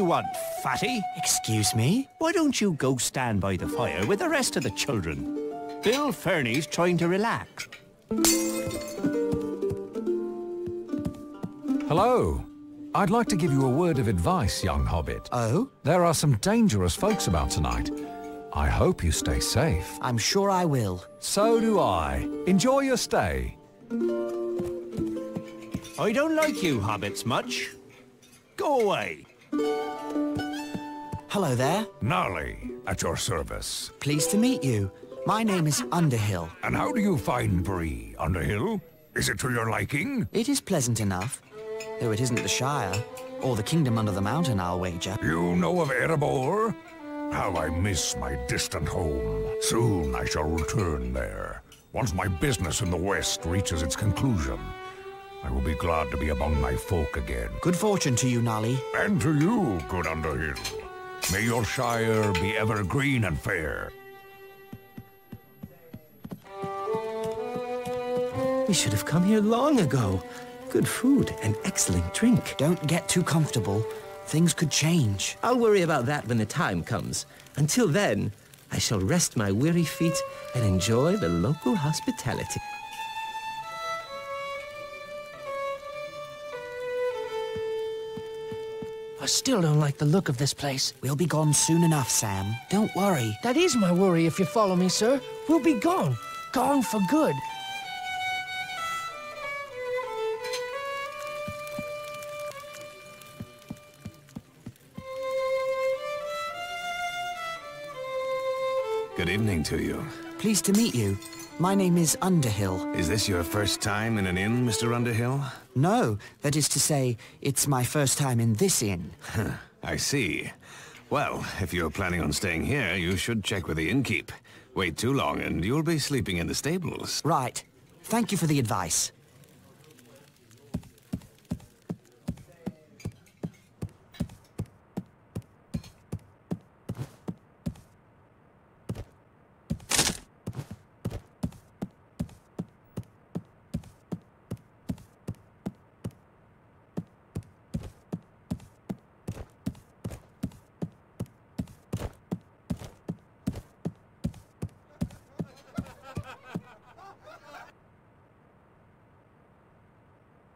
you want, fatty?
Excuse me?
Why don't you go stand by the fire with the rest of the children? Bill Fernie's trying to relax.
Hello. I'd like to give you a word of advice, young hobbit.
Oh?
There are some dangerous folks about tonight. I hope you stay safe.
I'm sure I will.
So do I. Enjoy your stay.
I don't like you hobbits much. Go away.
Hello there.
Gnarly, at your service.
Pleased to meet you. My name is Underhill.
And how do you find Bree, Underhill? Is it to your liking?
It is pleasant enough, though it isn't the Shire, or the kingdom under the mountain, I'll wager.
You know of Erebor? How I miss my distant home. Soon I shall return there. Once my business in the West reaches its conclusion, I will be glad to be among my folk again.
Good fortune to you, Nolly.
And to you, good Underhill. May your Shire be ever green and fair.
We should have come here long ago. Good food and excellent drink.
Don't get too comfortable. Things could change.
I'll worry about that when the time comes. Until then, I shall rest my weary feet and enjoy the local hospitality.
I still don't like the look of this place.
We'll be gone soon enough, Sam. Don't worry.
That is my worry, if you follow me, sir. We'll be gone. Gone for good.
Good evening to you.
Pleased to meet you. My name is Underhill.
Is this your first time in an inn, Mr. Underhill?
No, that is to say, it's my first time in this inn.
I see. Well, if you're planning on staying here, you should check with the innkeep. Wait too long and you'll be sleeping in the stables.
Right. Thank you for the advice.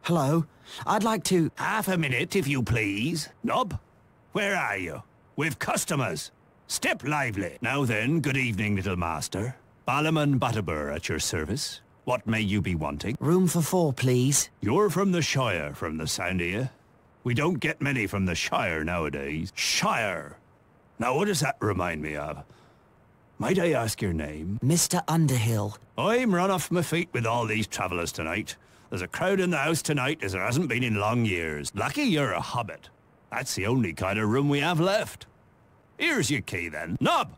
Hello. I'd like to...
Half a minute, if you please. Nob, where are you? We've customers. Step lively. Now then, good evening, little master. Balliman Butterbur at your service. What may you be wanting?
Room for 4, please.
You're from the Shire, from the sound of you. We don't get many from the Shire nowadays. Shire! Now what does that remind me of? Might I ask your name?
Mr. Underhill.
I'm run off my feet with all these travellers tonight. There's a crowd in the house tonight as there hasn't been in long years. Lucky you're a hobbit. That's the only kind of room we have left. Here's your key, then. Nob!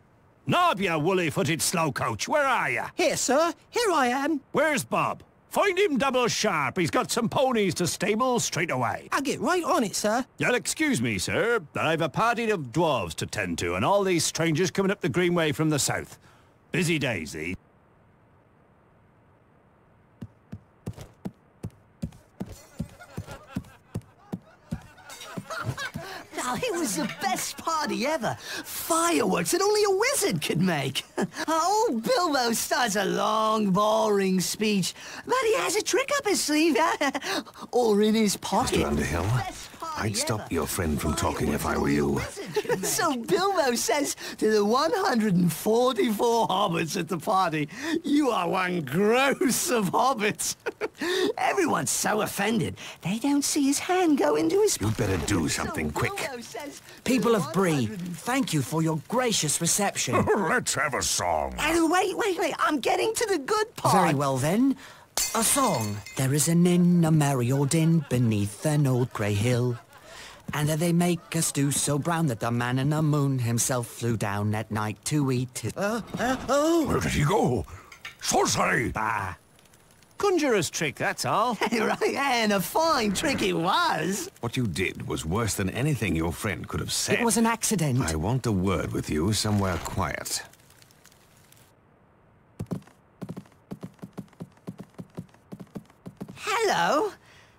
Nob, you woolly-footed slowcoach, where are you?
Here, sir. Here I am.
Where's Bob? Find him double sharp. He's got some ponies to stable straight away.
I'll get right on it, sir.
You'll excuse me, sir, that I've a party of dwarves to tend to, and all these strangers coming up the Greenway from the south. Busy days, these. Now, it was the best party ever. Fireworks that only a wizard could make. Old Bilbo starts a long, boring speech, but he has a trick up his sleeve, or in his pocket.
Mr. Underhill, I'd stop your friend from talking if I were you.
So Bilbo says to the 144 hobbits at the party, "You are one gross of hobbits." Everyone's so offended, they don't see his hand go into his
You'd better do something quick.
People of Bree, thank you for your gracious reception.
Let's have a song.
Wait, I'm getting to the good part.
Very well, then. A song. There is an inn, a merry old inn, beneath an old grey hill. And they make a stew so brown that the man in the moon himself flew down at night to eat it.
Where did he go? Sorcery!
Bah. Conjurer's trick, that's all. Right, and a fine trick it was.
What you did was worse than anything your friend could have said.
It was an accident.
I want a word with you somewhere quiet.
Hello?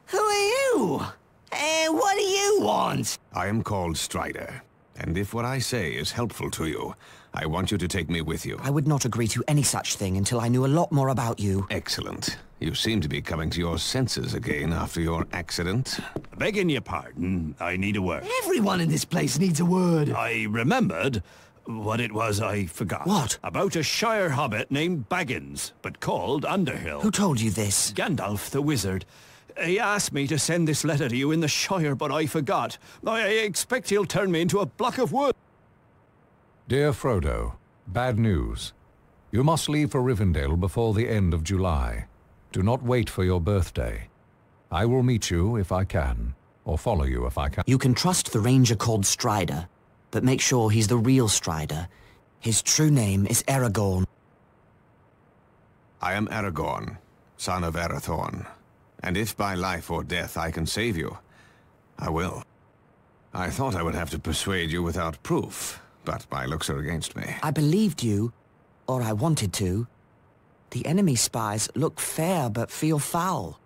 Who are you? And what do you want?
I am called Strider, and if what I say is helpful to you, I want you to take me with you.
I would not agree to any such thing until I knew a lot more about you.
Excellent. You seem to be coming to your senses again after your accident.
Begging your pardon, I need a word.
Everyone in this place needs a word.
I remembered what it was I forgot.
What?
About a Shire hobbit named Baggins, but called Underhill.
Who told you this?
Gandalf the wizard. He asked me to send this letter to you in the Shire, but I forgot. I expect he'll turn me into a block of wood.
Dear Frodo, bad news. You must leave for Rivendell before the end of July. Do not wait for your birthday. I will meet you if I can, or follow you if I can.
You can trust the ranger called Strider, but make sure he's the real Strider. His true name is Aragorn.
I am Aragorn, son of Arathorn, and if by life or death I can save you, I will. I thought I would have to persuade you without proof, but my looks are against me.
I believed you, or I wanted to. The enemy spies look fair but feel foul,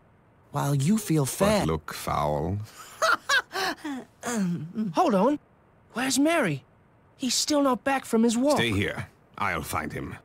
while you feel fair.
But look foul?
Hold on. Where's Merry? He's still not back from his walk.
Stay here. I'll find him.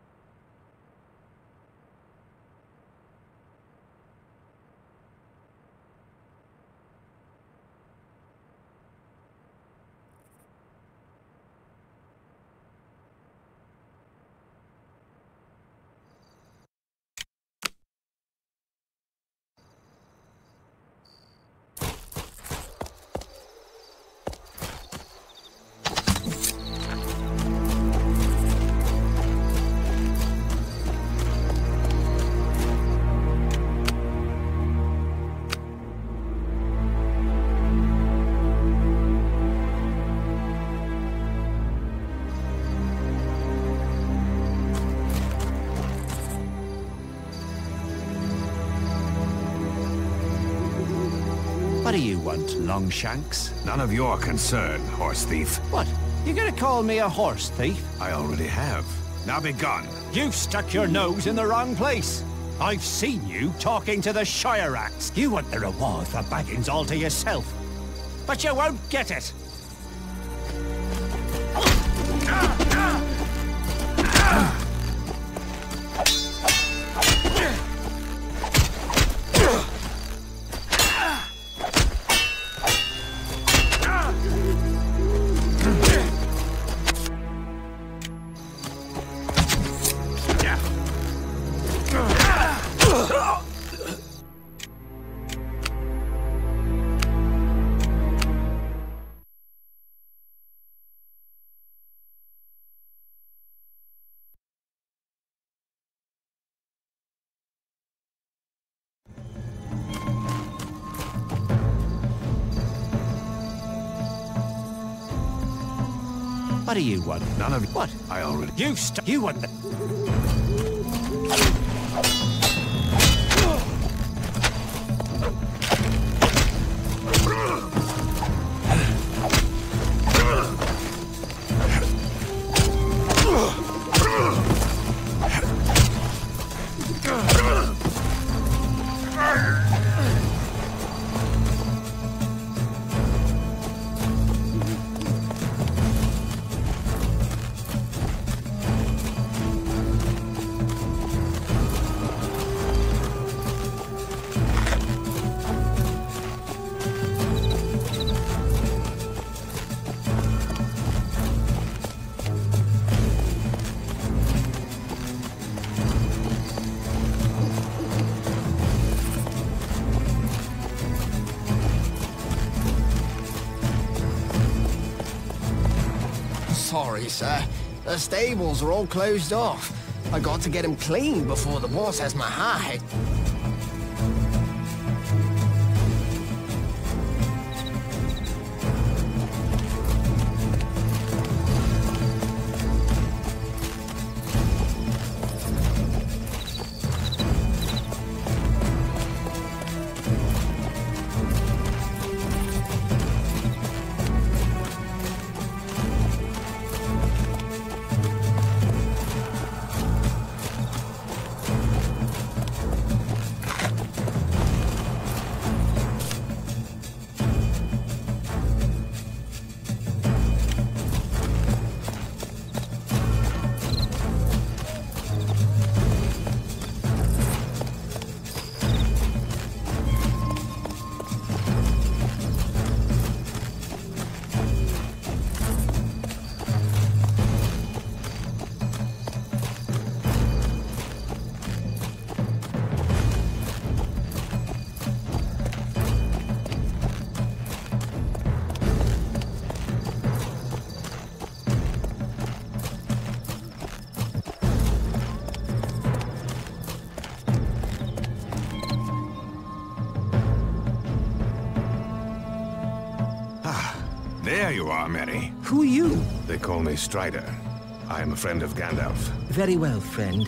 What do you want, Longshanks?
None of your concern, horse thief.
What? You gonna call me a horse thief?
I already have. Now be gone.
You stuck your nose in the wrong place. I've seen you talking to the Shire Axe. You want the reward for Baggins all to yourself. But you won't get it. What do you want?
None of...
What?
I already...
You want the...
Sorry, sir. The stables are all closed off. I got to get them clean before the boss has my hide.
There you are, Mary.
Who are you?
They call me Strider. I am a friend of Gandalf.
Very well, friend.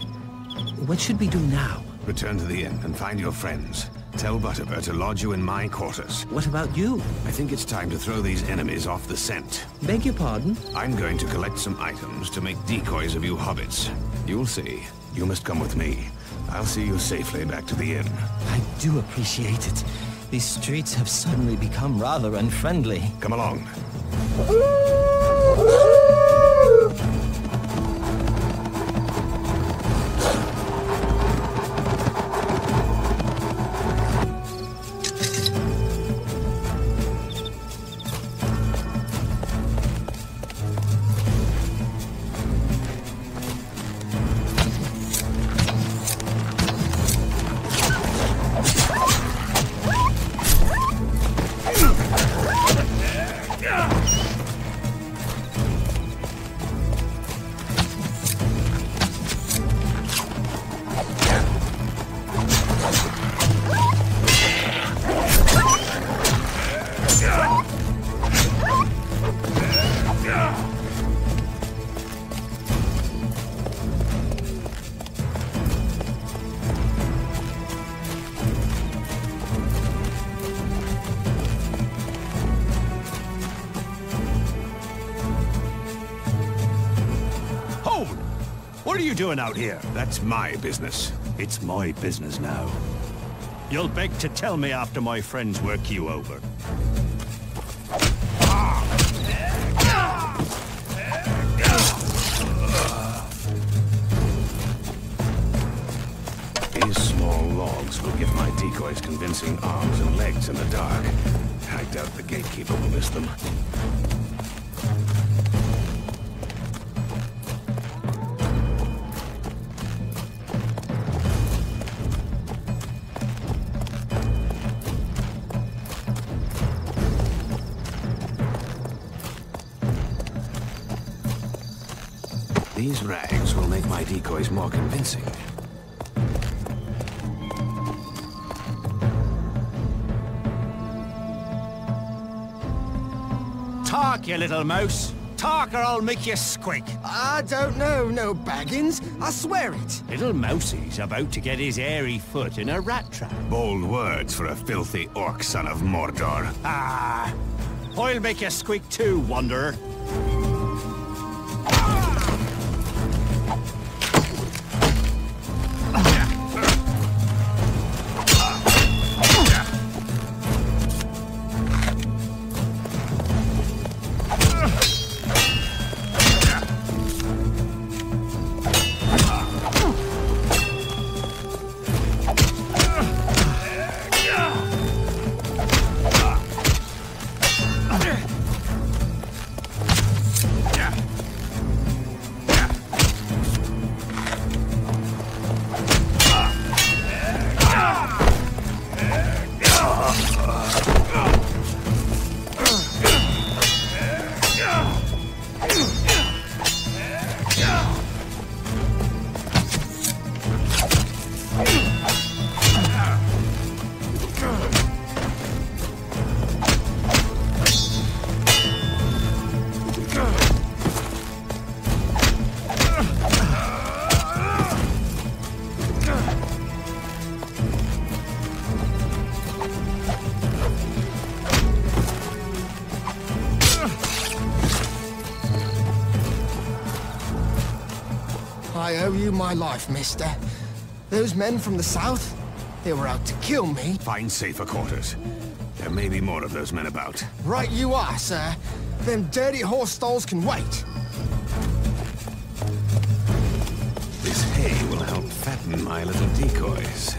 What should we do now?
Return to the inn and find your friends. Tell Butterbur to lodge you in my quarters.
What about you?
I think it's time to throw these enemies off the scent.
Beg your pardon?
I'm going to collect some items to make decoys of you hobbits. You'll see. You must come with me. I'll see you safely back to the inn.
I do appreciate it. These streets have suddenly become rather unfriendly.
Come along.
What are you doing out here?
That's my business.
It's my business now. You'll beg to tell me after my friends work you over.
These small logs will give my decoys convincing arms and legs in the dark. I doubt the gatekeeper will miss them. These rags will make my decoys more convincing.
Talk, you little mouse. Talk or I'll make you squeak.
I don't know, no Baggins. I swear it.
Little Mousie's about to get his hairy foot in a rat trap.
Bold words for a filthy orc son of Mordor.
Ah, I'll make you squeak too, wanderer.
I owe you my life, mister. Those men from the south, they were out to kill me.
Find safer quarters. There may be more of those men about.
Right you are, sir. Them dirty horse stalls can wait.
This hay will help fatten my little decoys.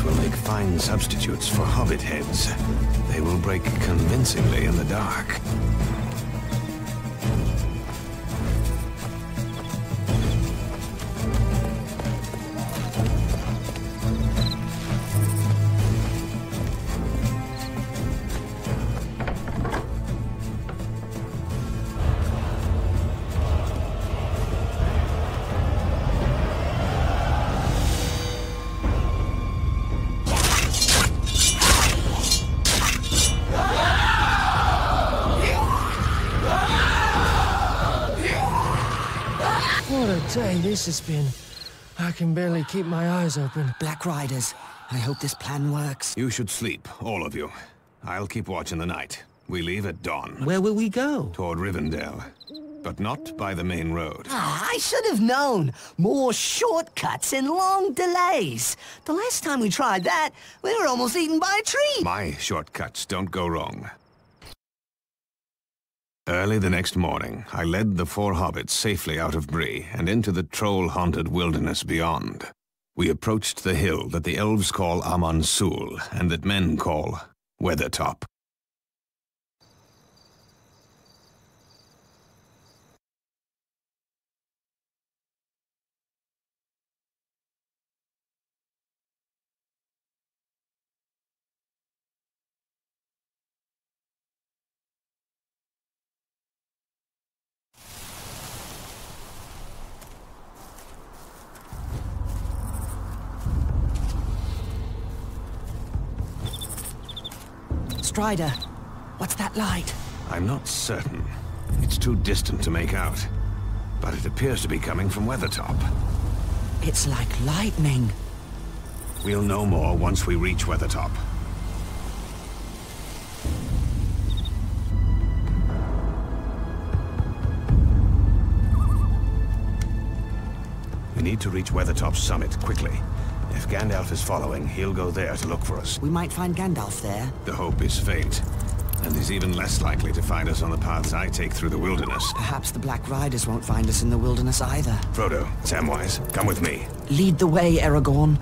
elves will make fine substitutes for hobbit heads. They will break convincingly in the dark.
What a day this has been. I can barely keep my eyes open.
Black Riders, I hope this plan works.
You should sleep, all of you. I'll keep watch in the night. We leave at dawn.
Where will we go?
Toward Rivendell. But not by the main road.
I should have known. More shortcuts and long delays. The last time we tried that, we were almost eaten by a tree.
My shortcuts don't go wrong. Early the next morning, I led the 4 hobbits safely out of Bree and into the troll-haunted wilderness beyond. We approached the hill that the elves call Amon Sul and that men call Weathertop.
Strider, what's that light?
I'm not certain. It's too distant to make out. But it appears to be coming from Weathertop.
It's like lightning.
We'll know more once we reach Weathertop. We need to reach Weathertop's summit quickly. If Gandalf is following, he'll go there to look for us.
We might find Gandalf there.
The hope is faint, and he's even less likely to find us on the paths I take through the wilderness.
Perhaps the Black Riders won't find us in the wilderness either.
Frodo, Samwise, come with me.
Lead the way, Aragorn.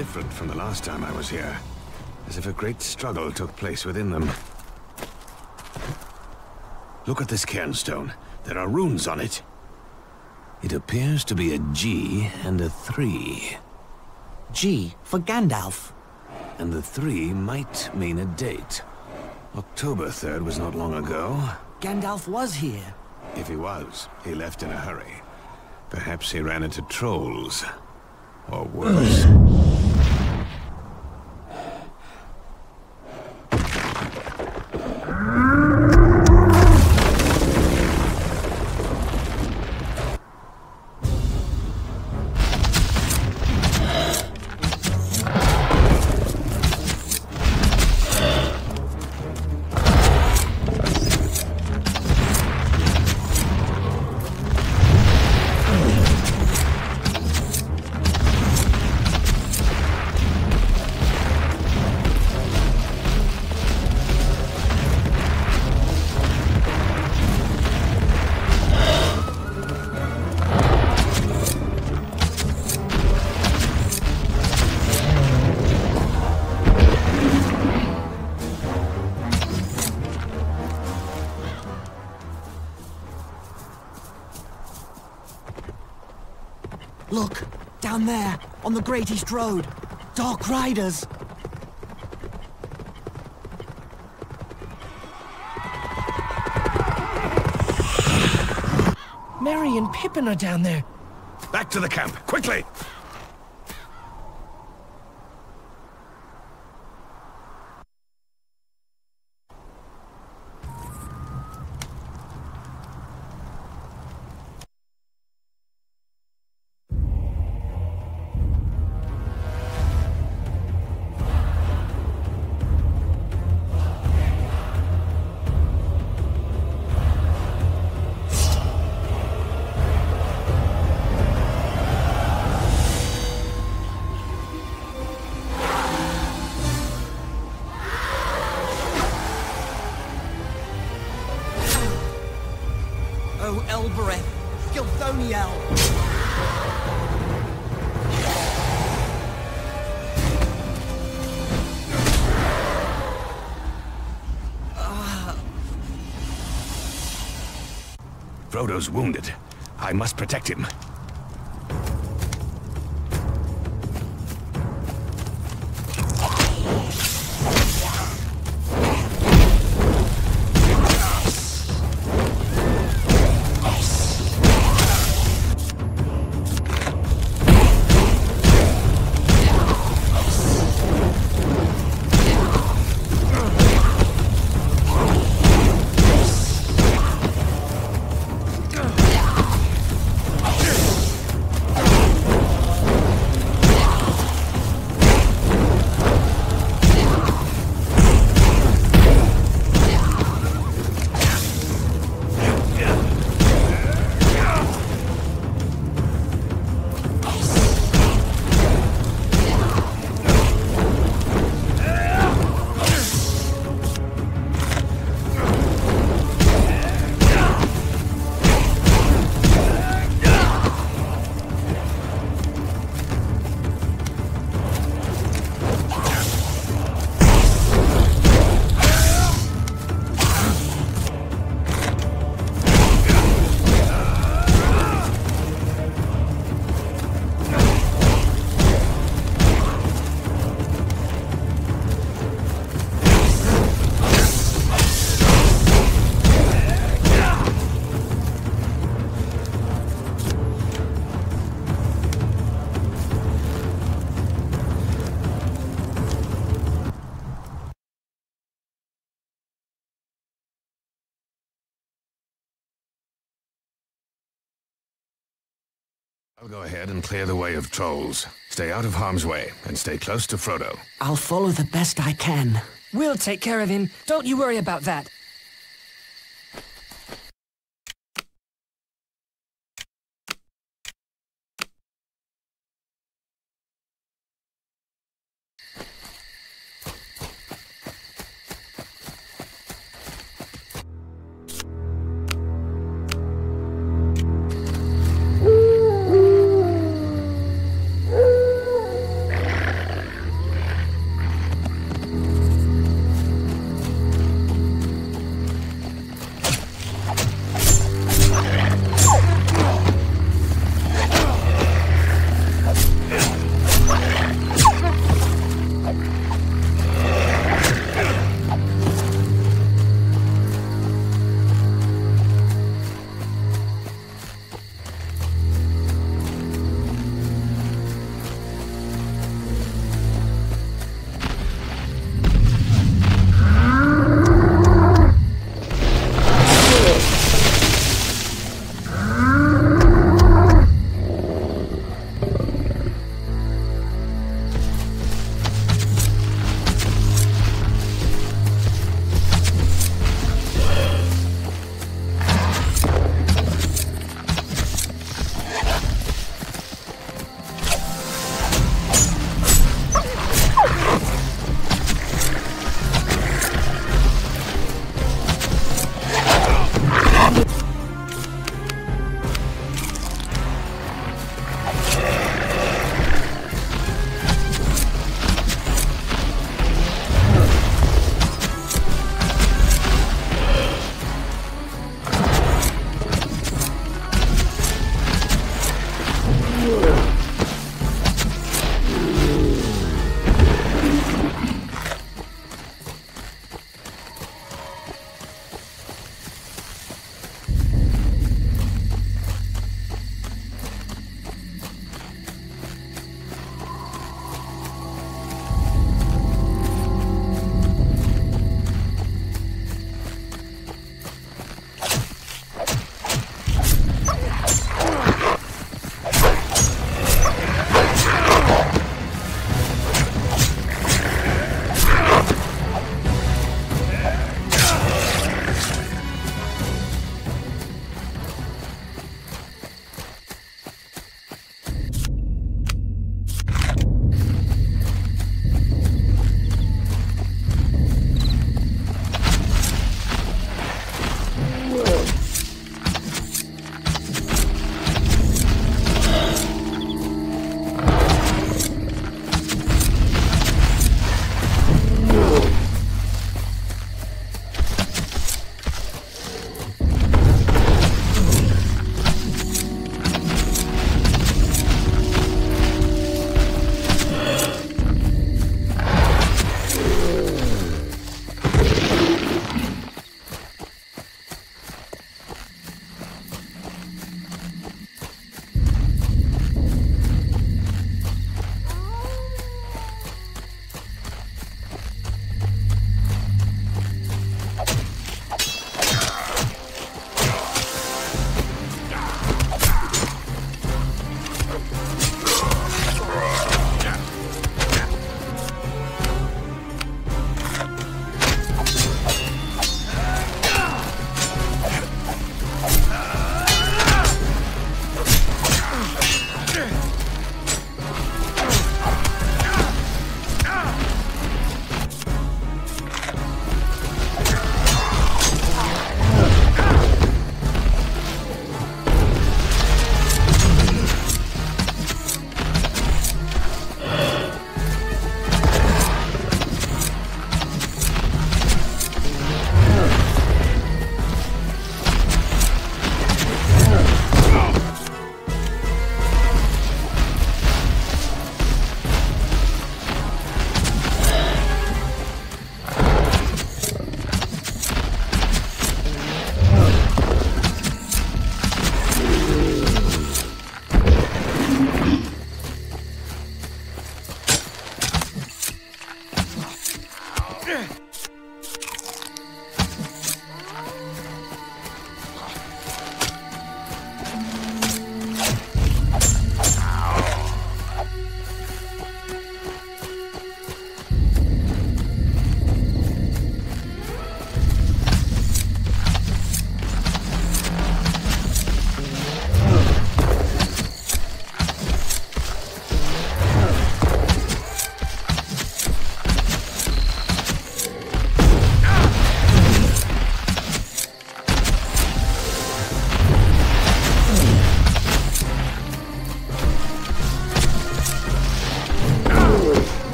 different from the last time I was here. As if a great struggle took place within them. Look at this cairnstone. There are runes on it. It appears to be a G and a 3.
G for Gandalf.
And the 3 might mean a date. October 3rd was not long ago.
Gandalf was here.
If he was, he left in a hurry. Perhaps he ran into trolls. Or worse.
Look, down there, on the Great East Road. Dark Riders.
Merry and Pippin are down there.
Back to the camp, quickly!
Oh, Elbereth, Gilthoniel!
Frodo's wounded. I must protect him. I'll go ahead and clear the way of trolls. Stay out of harm's way, and stay close to Frodo.
I'll follow the best I can.
We'll take care of him. Don't you worry about that.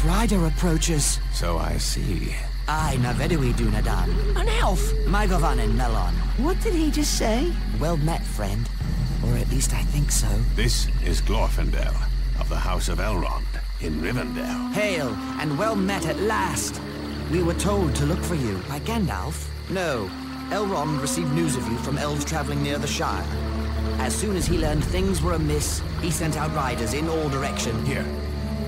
rider approaches.
So I see.
Aye, na vedui dunadan.
An elf!
Mygovanen melon.
What did he just say?
Well met, friend. Or at least I think so.
This is Glorfindel, of the House of Elrond, in Rivendell.
Hail, and well met at last. We were told to look for you. By Gandalf? No. Elrond received news of you from elves traveling near the Shire. As soon as he learned things were amiss, he sent out riders in all direction.
Here.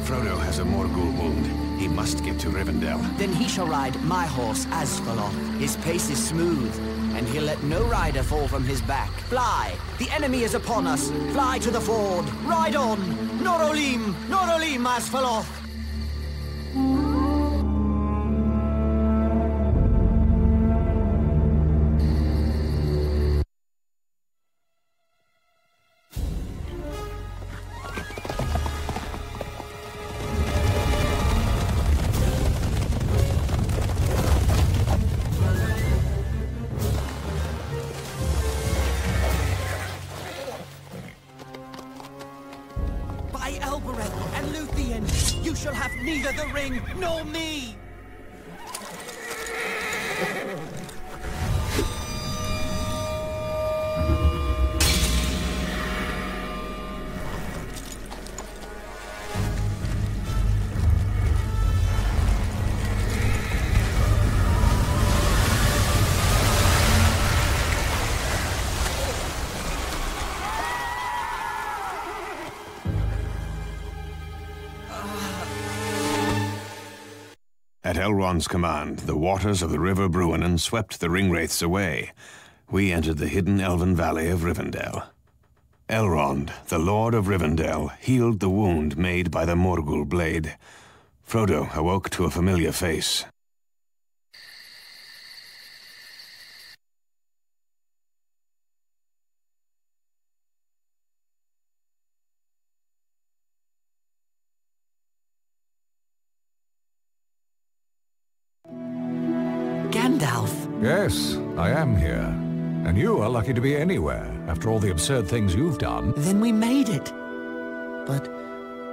Frodo has a Morgul wound. He must get to Rivendell.
Then he shall ride my horse, Asfaloth. His pace is smooth, and he'll let no rider fall from his back. Fly! The enemy is upon us! Fly to the ford! Ride on! Norolim! Norolim, Asfaloth! And Luthien, you shall have neither the ring nor me!
At Elrond's command, the waters of the River Bruinen swept the Ringwraiths away. We entered the hidden elven valley of Rivendell. Elrond, the Lord of Rivendell, healed the wound made by the Morgul blade. Frodo awoke to a familiar face.
Gandalf!
Yes, I am here. And you are lucky to be anywhere, after all the absurd things you've done.
Then we made it. But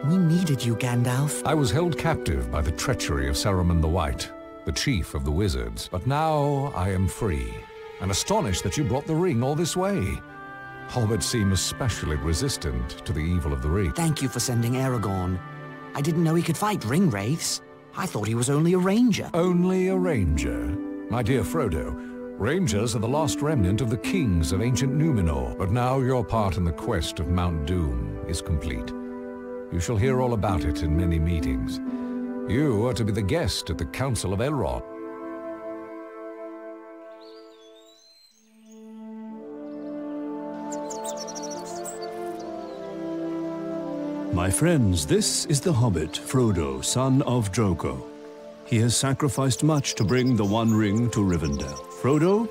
we needed you, Gandalf.
I was held captive by the treachery of Saruman the White, the chief of the wizards. But now I am free, and astonished that you brought the ring all this way. Hobbits seem especially resistant to the evil of the ring.
Thank you for sending Aragorn. I didn't know he could fight Ringwraiths. I thought he was only a ranger.
Only a ranger? My dear Frodo, rangers are the last remnant of the kings of ancient Numenor. But now your part in the quest of Mount Doom is complete. You shall hear all about it in many meetings. You are to be the guest at the Council of Elrond.
My friends, this is the Hobbit, Frodo, son of Drogo. He has sacrificed much to bring the One Ring to Rivendell. Frodo,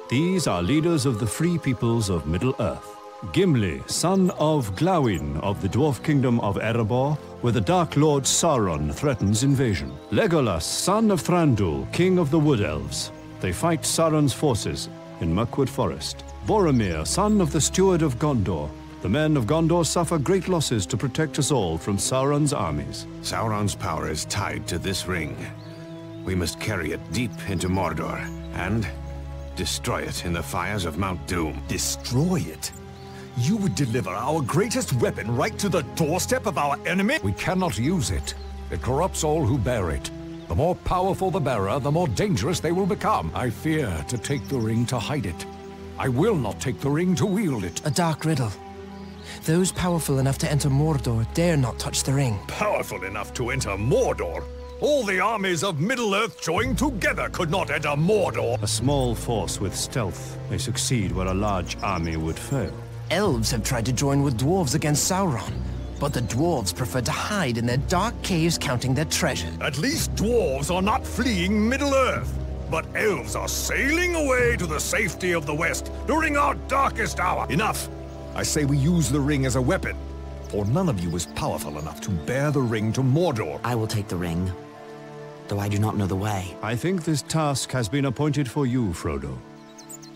these are leaders of the free peoples of Middle-earth. Gimli, son of Glawin of the dwarf kingdom of Erebor, where the Dark Lord Sauron threatens invasion. Legolas, son of Thranduil, king of the Wood Elves. They fight Sauron's forces in Mirkwood Forest. Boromir, son of the Steward of Gondor. The men of Gondor suffer great losses to protect us all from Sauron's armies.
Sauron's power is tied to this ring. We must carry it deep into Mordor and destroy it in the fires of Mount Doom.
Destroy it? You would deliver our greatest weapon right to the doorstep of our enemy?
We cannot use it. It corrupts all who bear it. The more powerful the bearer, the more dangerous they will become. I fear to take the ring to hide it. I will not take the ring to wield it.
A dark riddle. Those powerful enough to enter Mordor dare not touch the ring.
Powerful enough to enter Mordor? All the armies of Middle-earth joined together could not enter Mordor.
A small force with stealth may succeed where a large army would fail.
Elves have tried to join with dwarves against Sauron, but the dwarves prefer to hide in their dark caves counting their treasure.
At least dwarves are not fleeing Middle-earth, but elves are sailing away to the safety of the West during our darkest hour. Enough! I say we use the ring as a weapon, for none of you is powerful enough to bear the ring to Mordor.
I will take the ring, though I do not know the way.
I think this task has been appointed for you, Frodo.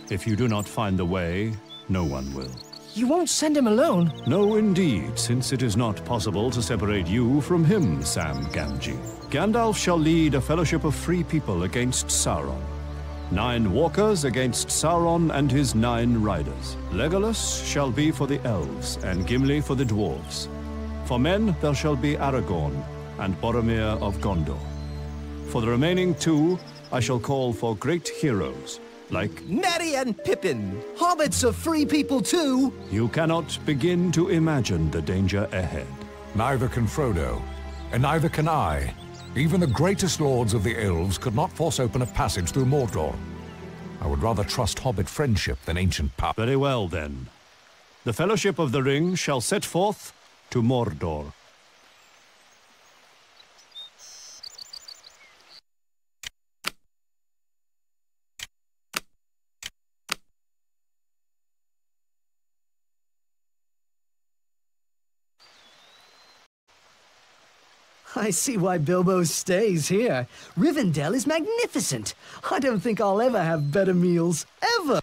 If you do not find the way, no one will.
You won't send him alone?
No, indeed, since it is not possible to separate you from him, Sam Gamgee. Gandalf shall lead a fellowship of free people against Sauron. 9 walkers against Sauron and his 9 riders. Legolas shall be for the elves, and Gimli for the dwarves. For men there shall be Aragorn and Boromir of Gondor. For the remaining 2, I shall call for great heroes, like
Merry and Pippin! Hobbits are free people too!
You cannot begin to imagine the danger ahead.
Neither can Frodo, and neither can I. Even the greatest lords of the elves could not force open a passage through Mordor. I would rather trust hobbit friendship than ancient power.
Very well, then. The Fellowship of the Ring shall set forth to Mordor.
I see why Bilbo stays here. Rivendell is magnificent. I don't think I'll ever have better meals, ever.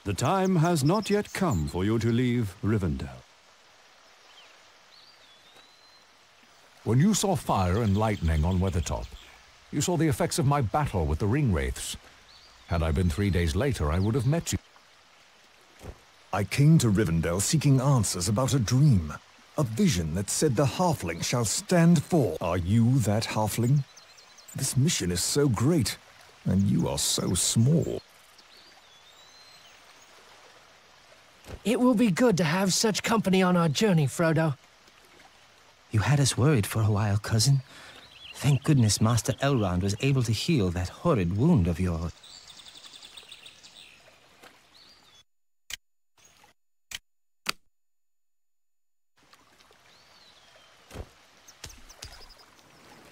The time has not yet come for you to leave Rivendell.
When you saw fire and lightning on Weathertop, you saw the effects of my battle with the Ringwraiths. Had I been 3 days later, I would have met you.
I came to Rivendell seeking answers about a dream. A vision that said the halfling shall stand forth. Are you that halfling? This mission is so great, and you are so small.
It will be good to have such company on our journey, Frodo.
You had us worried for a while, cousin. Thank goodness Master Elrond was able to heal that horrid wound of yours.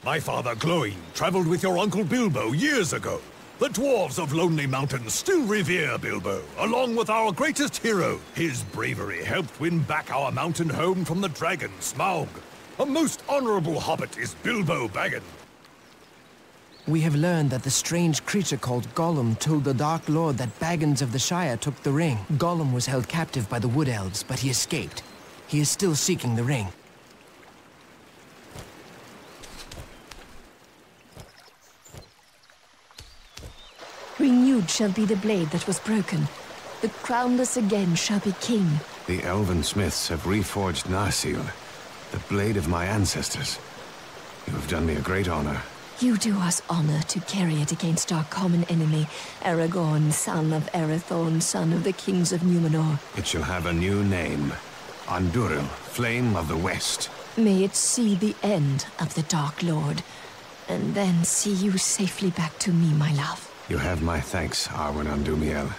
My father, Glowing, traveled with your Uncle Bilbo years ago. The dwarves of Lonely Mountain still revere Bilbo, along with our greatest hero. His bravery helped win back our mountain home from the dragon, Smaug. A most honorable hobbit is Bilbo Baggins.
We have learned that the strange creature called Gollum told the Dark Lord that Baggins of the Shire took the ring. Gollum was held captive by the Wood Elves, but he escaped. He is still seeking the ring.
Renewed shall be the blade that was broken. The crownless again shall be king.
The elven smiths have reforged Narsil, the blade of my ancestors. You have done me a great honor.
You do us honor to carry it against our common enemy, Aragorn, son of Arathorn, son of the kings of Numenor.
It shall have a new name. Andúril, Flame of the West.
May it see the end of the Dark Lord, and then see you safely back to me, my love.
You have my thanks, Arwen Andúmiel,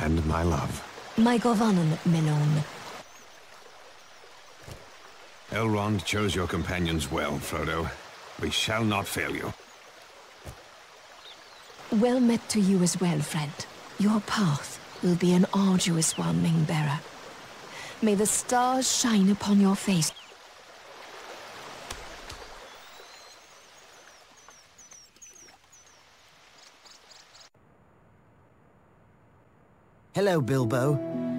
and my love.
My Govanon Melon.
Elrond chose your companions well, Frodo. We shall not fail you.
Well met to you as well, friend. Your path will be an arduous one, Ringbearer. May the stars shine upon your face.
Hello, Bilbo.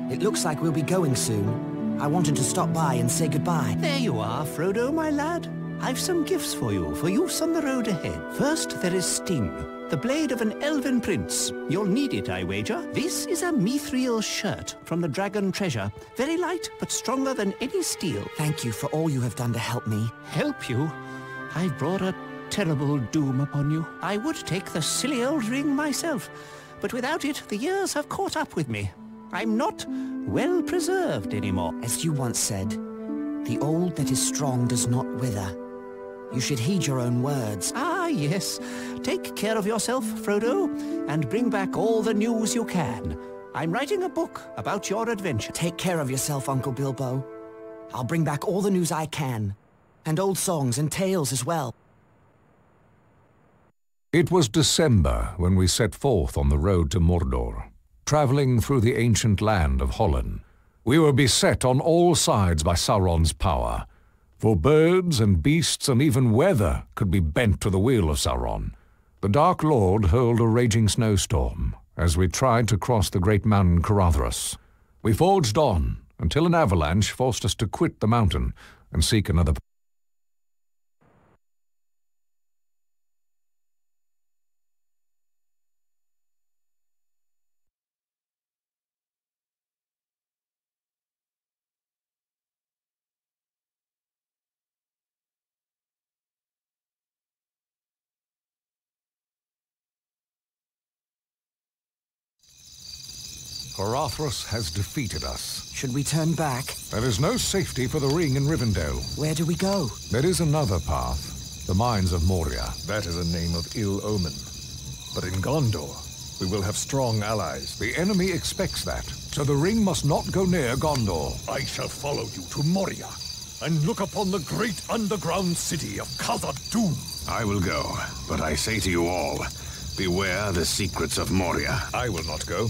It looks like we'll be going soon. I wanted to stop by and say goodbye.
There you are, Frodo, my lad. I've some gifts for use on the road ahead. First, there is Sting, the blade of an elven prince. You'll need it, I wager. This is a mithril shirt from the Dragon Treasure. Very light, but stronger than any steel.
Thank you for all you have done to help me.
Help you? I've brought a terrible doom upon you. I would take the silly old ring myself, but without it, the years have caught up with me. I'm not well preserved anymore.
As you once said, the old that is strong does not wither. You should heed your own words.
Ah, yes. Take care of yourself, Frodo, and bring back all the news you can. I'm writing a book about your adventure.
Take care of yourself, Uncle Bilbo. I'll bring back all the news I can. And old songs and tales as well.
It was December when we set forth on the road to Mordor, traveling through the ancient land of Hollin. We were beset on all sides by Sauron's power, for birds and beasts and even weather could be bent to the will of Sauron. The Dark Lord hurled a raging snowstorm as we tried to cross the great mountain Caradhras. We forged on until an avalanche forced us to quit the mountain and seek another. Hrothros has defeated us.
Should we turn back?
There is no safety for the ring in Rivendell.
Where do we go?
There is another path. The mines of Moria.
That is a name of ill omen. But in Gondor, we will have strong allies.
The enemy expects that, so the ring must not go near Gondor.
I shall follow you to Moria and look upon the great underground city of Khazad-dûm.
I will go, but I say to you all, beware the secrets of Moria.
I will not go.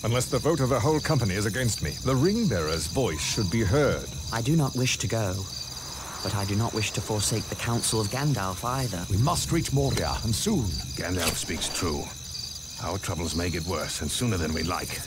Unless the vote of the whole company is against me. The ring-bearer's voice should be heard.
I do not wish to go, but I do not wish to forsake the counsel of Gandalf either.
We must reach Moria, and soon.
Gandalf speaks true. Our troubles may get worse, and sooner than we like.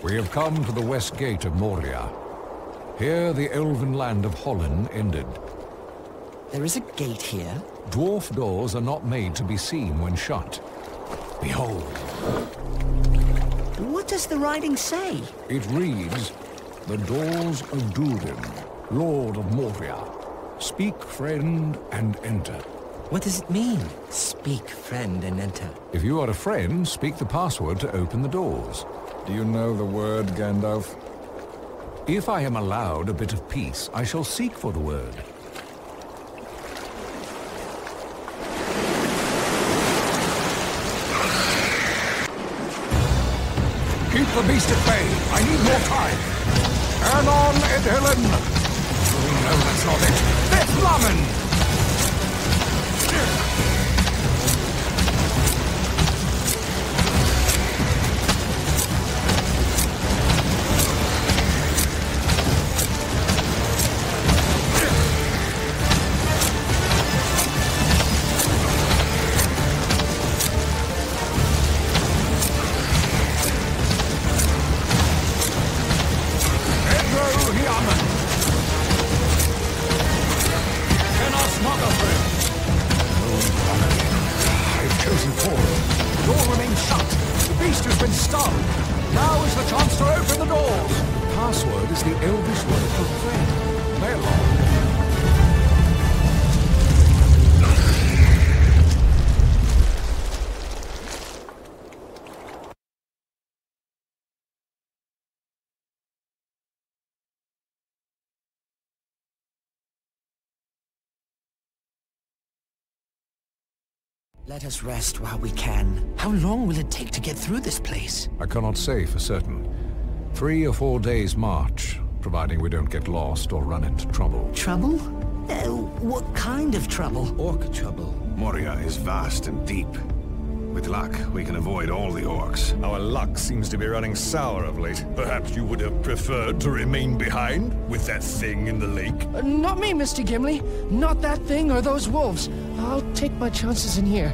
We have come to the west gate of Moria. Here the elven land of Holland ended.
There is a gate here?
Dwarf doors are not made to be seen when shut. Behold.
What does the writing say?
It reads, "The doors of Durin, Lord of Moria. Speak, friend, and enter."
What does it mean? Speak, friend, and enter.
If you are a friend, speak the password to open the doors.
Do you know the word, Gandalf?
If I am allowed a bit of peace, I shall seek for the word. Keep the beast at bay. I need more time. Anon et Helen. Oh, no, that's not it. They're Flammen!
Let us rest while we can.
How long will it take to get through this place?
I cannot say for certain. 3 or 4 days' march, providing we don't get lost or run into trouble.
Trouble? What kind of trouble?
Orc trouble.
Moria is vast and deep. With luck, we can avoid all the orcs.
Our luck seems to be running sour of late. Perhaps you would have preferred to remain behind with that thing in the lake?
Not me, Mr. Gimli. Not that thing or those wolves. I'll take my chances in here.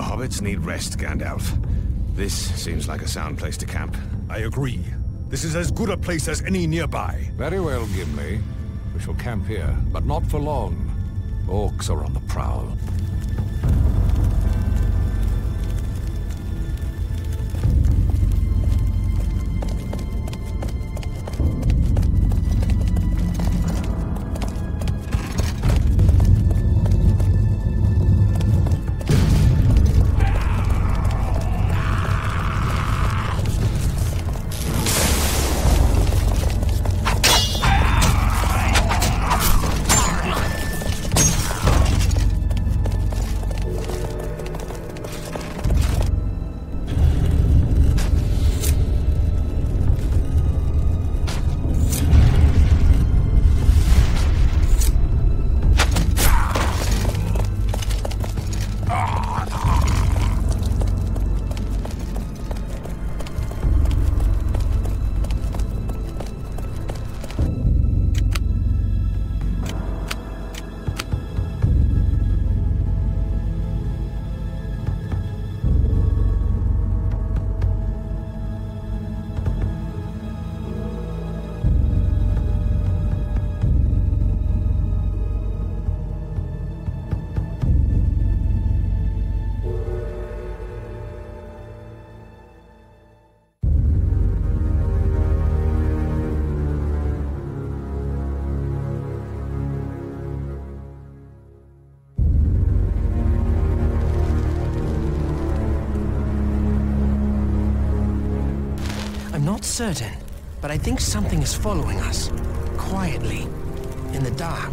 hobbits need rest, Gandalf. This seems like a sound place to camp.
I agree. This is as good a place as any nearby.
Very well, Gimli. We shall camp here, but not for long. Orcs are on the prowl.
Not certain, but I think something is following us. Quietly. In the dark.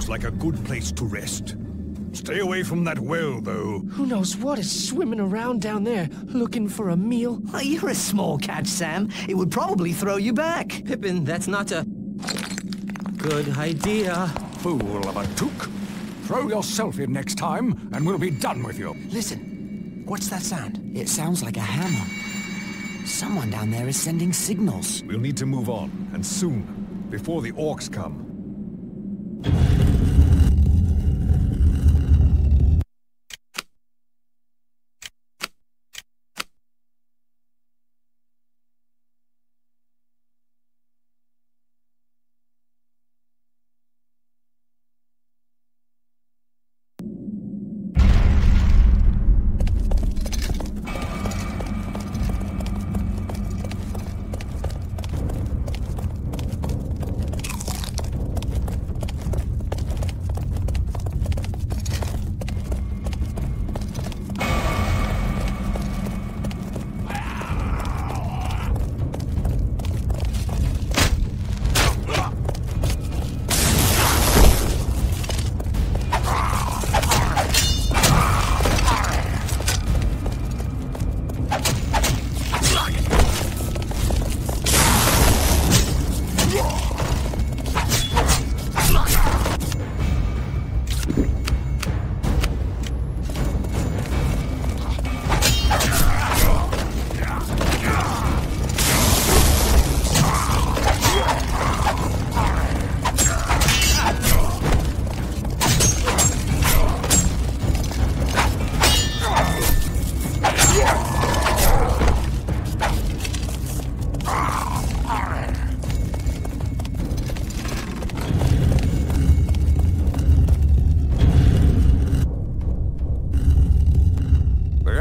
Like a good place to rest. Stay away from that well, though.
Who knows what is swimming around down there, looking for a meal?
Oh, you're a small catch, Sam. It would probably throw you back.
Pippin, that's not a good idea.
Fool of a took. Throw yourself in next time, and we'll be done with you.
Listen, what's that sound?
It sounds like a hammer. Someone down there is sending signals.
We'll need to move on, and soon, before the orcs come.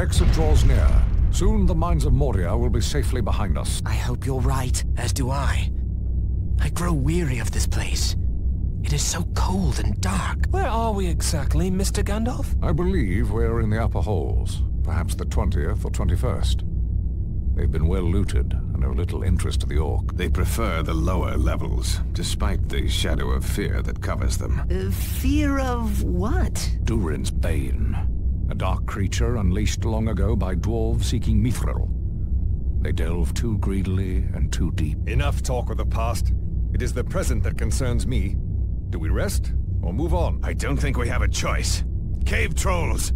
exit draws near. Soon the mines of Moria will be safely behind us.
I hope you're right.
As do I. I grow weary of this place. It is so cold and dark.
Where are we exactly, Mr. Gandalf?
I believe we're in the upper halls. Perhaps the 20th or 21st. They've been well looted and of little interest to the orc.
They prefer the lower levels, despite the shadow of fear that covers them.
Fear of what?
Durin's Bane. A dark creature unleashed long ago by dwarves seeking mithril. They delve too greedily and too deep.
Enough talk of the past. It is the present that concerns me. Do we rest or move on?
I don't think we have a choice. Cave trolls!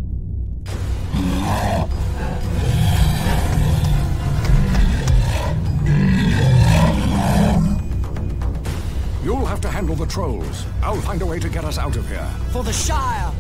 You'll have to handle the trolls. I'll find a way to get us out of here.
For the Shire!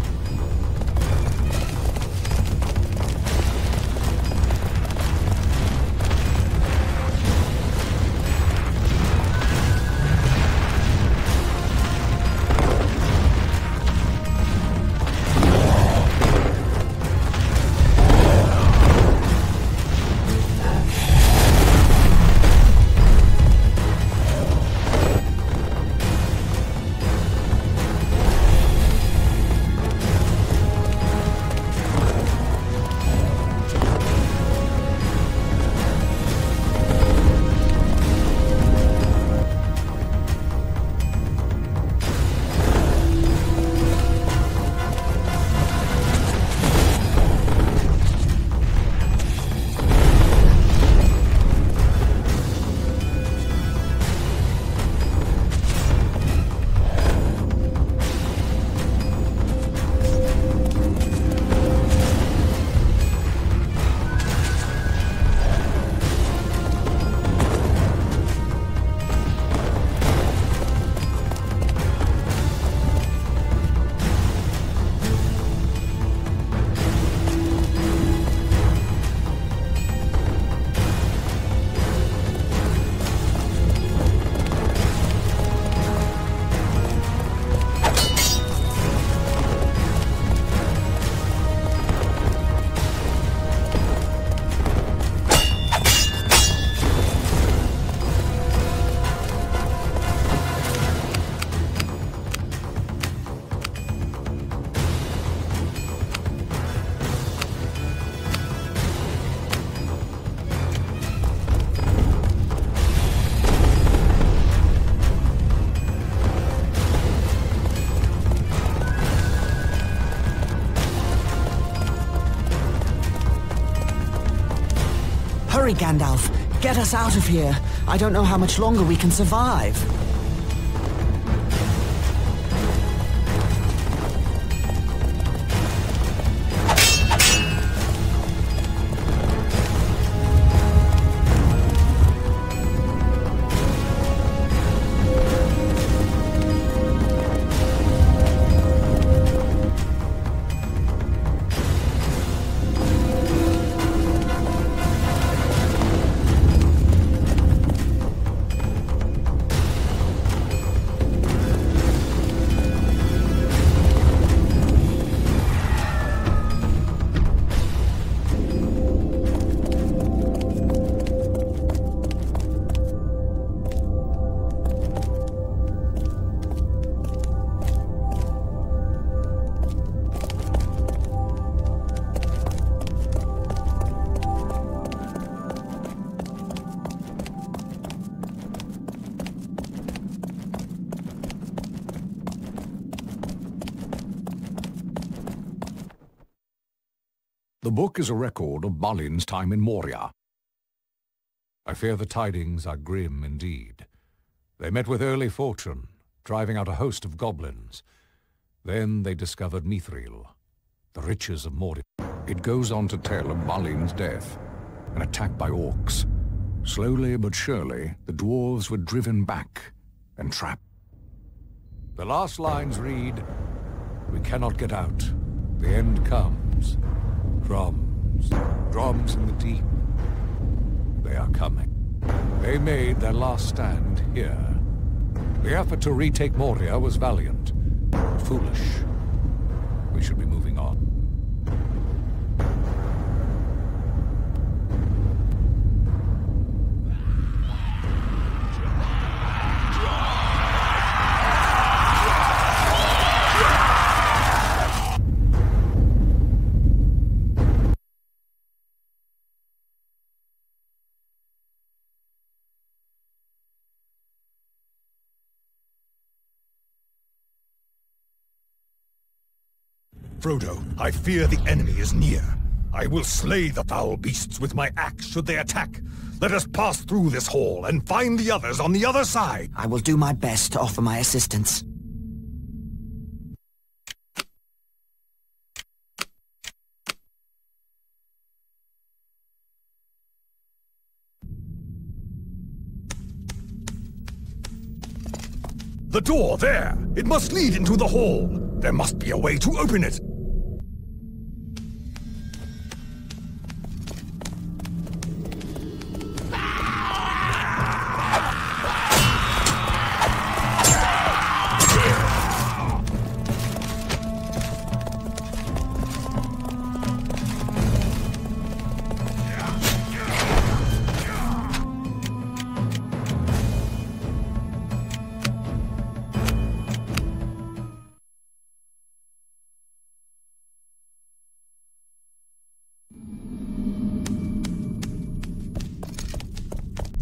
Hurry, Gandalf. Get us out of here. I don't know how much longer we can survive.
The book is a record of Balin's time in Moria. I fear the tidings are grim indeed. They met with early fortune, driving out a host of goblins. Then they discovered Mithril, the riches of Moria. It goes on to tell of Balin's death, an attack by orcs. Slowly but surely, the dwarves were driven back and trapped. The last lines read, "We cannot get out. The end comes. Drums, drums in the deep. They are coming." They made their last stand here. The effort to retake Moria was valiant, but foolish. We should be moving on.
Frodo, I fear the enemy is near. I will slay the foul beasts with my axe should they attack. Let us pass through this hall and find the others on the other side.
I will do my best to offer my assistance.
The door there! It must lead into the hall. There must be a way to open it.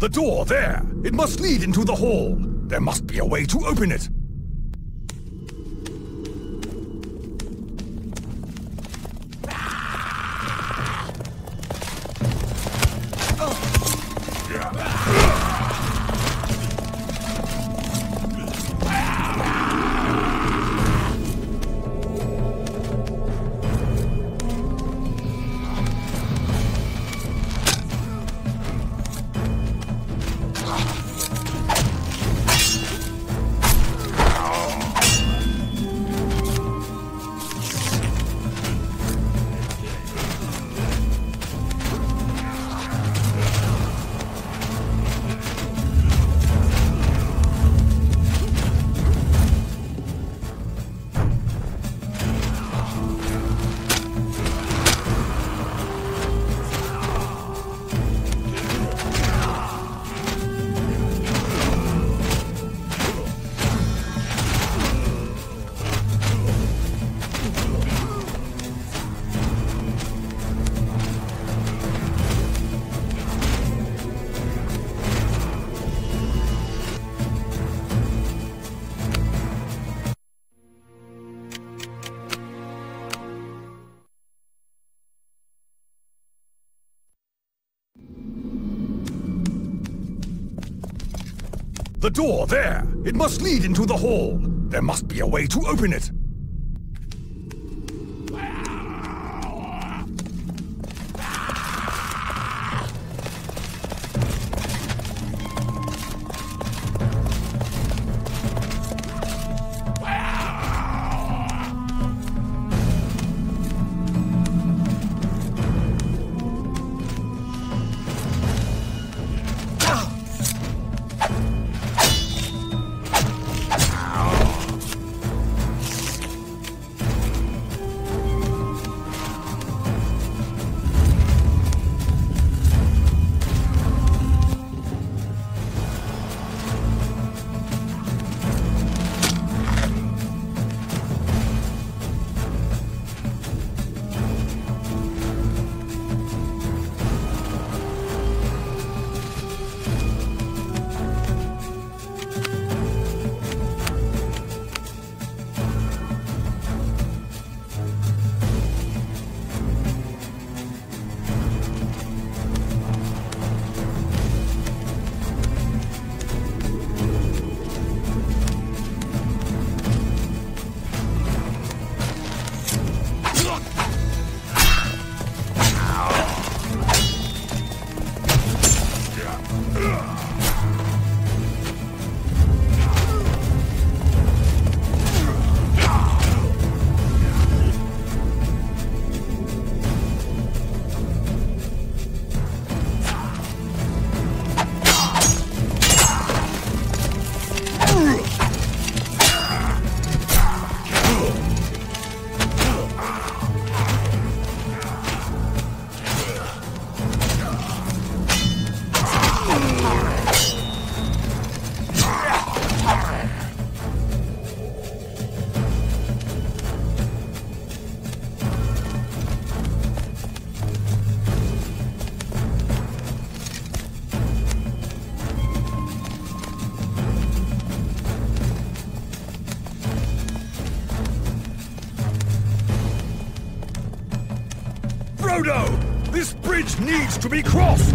The door there! It must lead into the hall. There must be a way to open it. The door there! It must lead into the hall! There must be a way to open it! Frodo! This bridge needs to be crossed!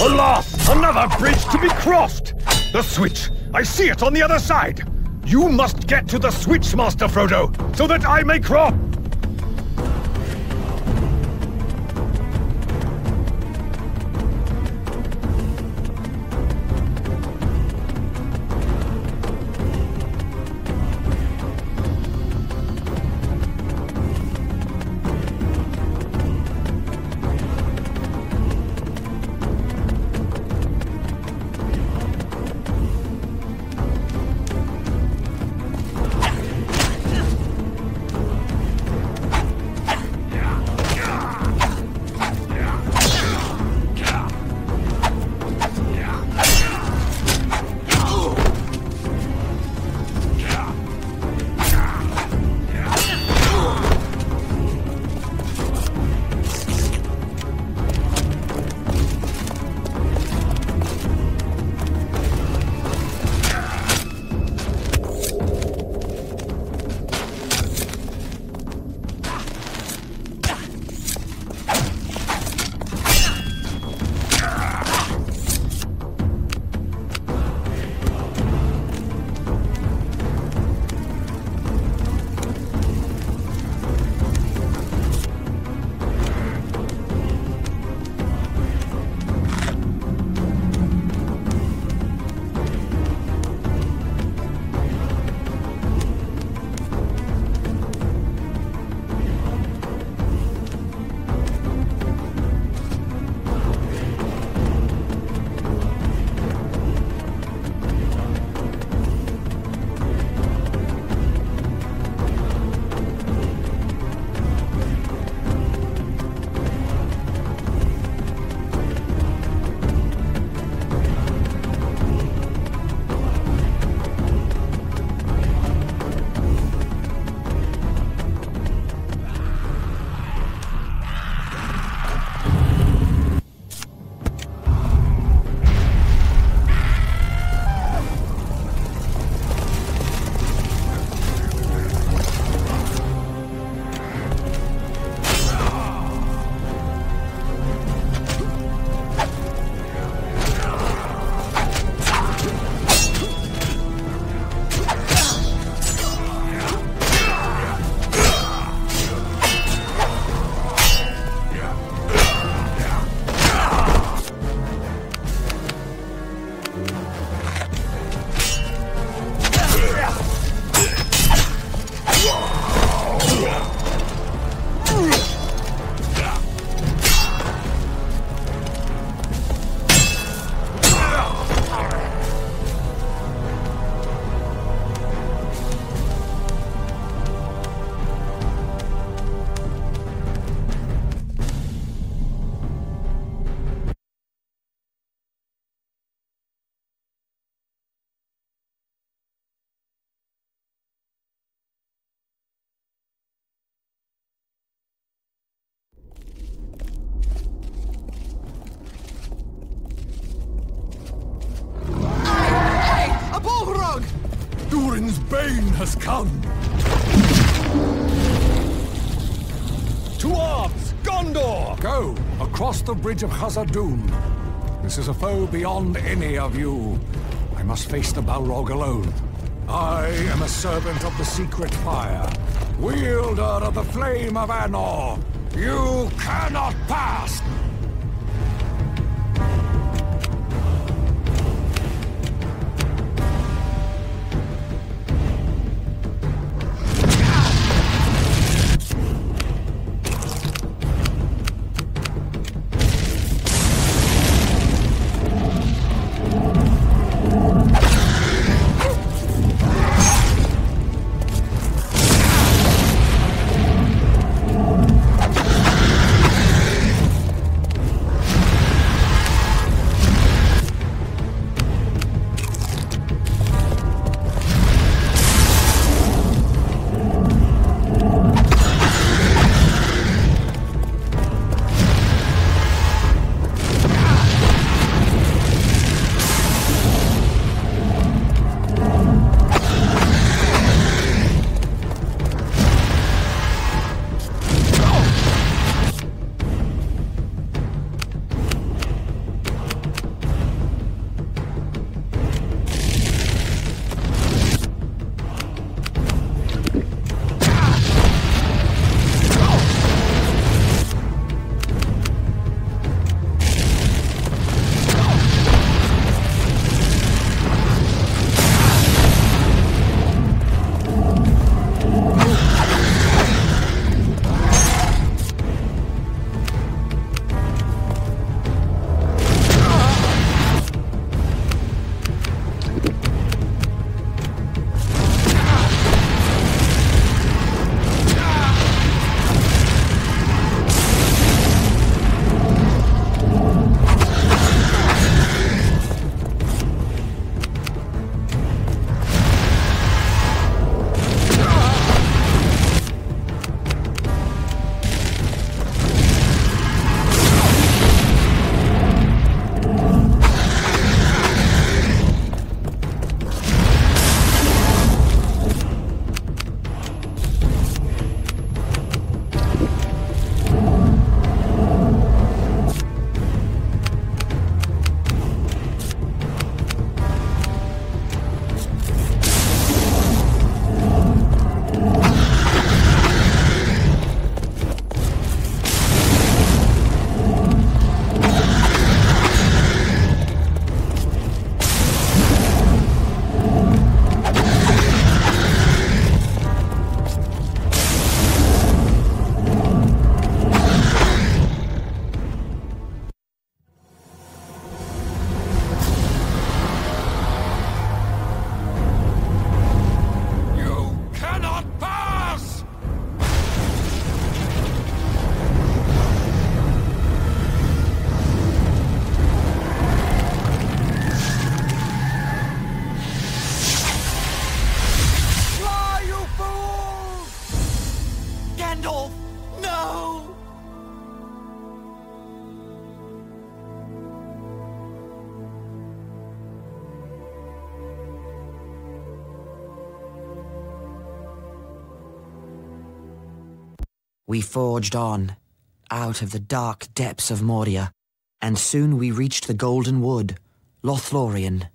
Alas! Another bridge to be crossed! The switch! I see it on the other side! You must get to the switch, Master Frodo, so that I may cross! Durin's bane has come! To arms, Gondor!
Go, across the bridge of Khazad-dûm. This is a foe beyond any of you. I must face the Balrog alone. I am a servant of the secret fire, wielder of the flame of Anor. You cannot pass!
We forged on, out of the dark depths of Moria, and soon we reached the Golden Wood, Lothlorien.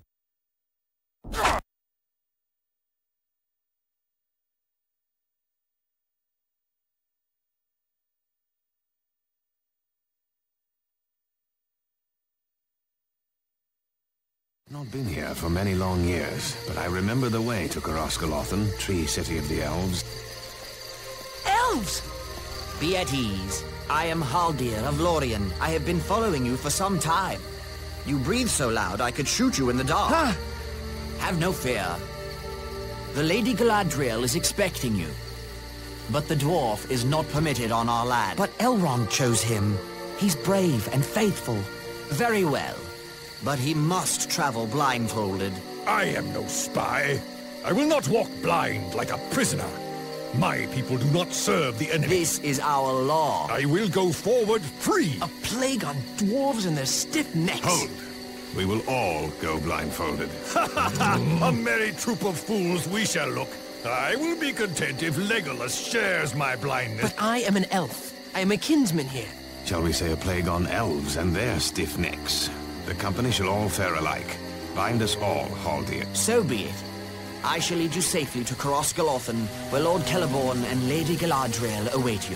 Not been here for many long years, but I remember the way to Coroscolothan, Tree City of the Elves.
Elves! Be at ease. I am Haldir of Lorien. I have been following you for some time. You breathe so loud I could shoot you in the dark. Have no fear. The Lady Galadriel is expecting you. But the dwarf is not permitted on our land. But Elrond chose him. He's brave and faithful. Very well. But he must travel blindfolded.
I am no spy. I will not walk blind like a prisoner. My people do not serve the enemy.
This is our law.
I will go forward free.
A plague on dwarves and their stiff necks.
Hold.
We will all go blindfolded.
A merry troop of fools we shall look. I will be content if Legolas shares my blindness.
But I am an elf. I am a kinsman here.
Shall we say a plague on elves and their stiff necks? The company shall all fare alike. Bind us all, Haldir.
So be it. I shall lead you safely to Corosgalothan, where Lord Celeborn and Lady Galadriel await you.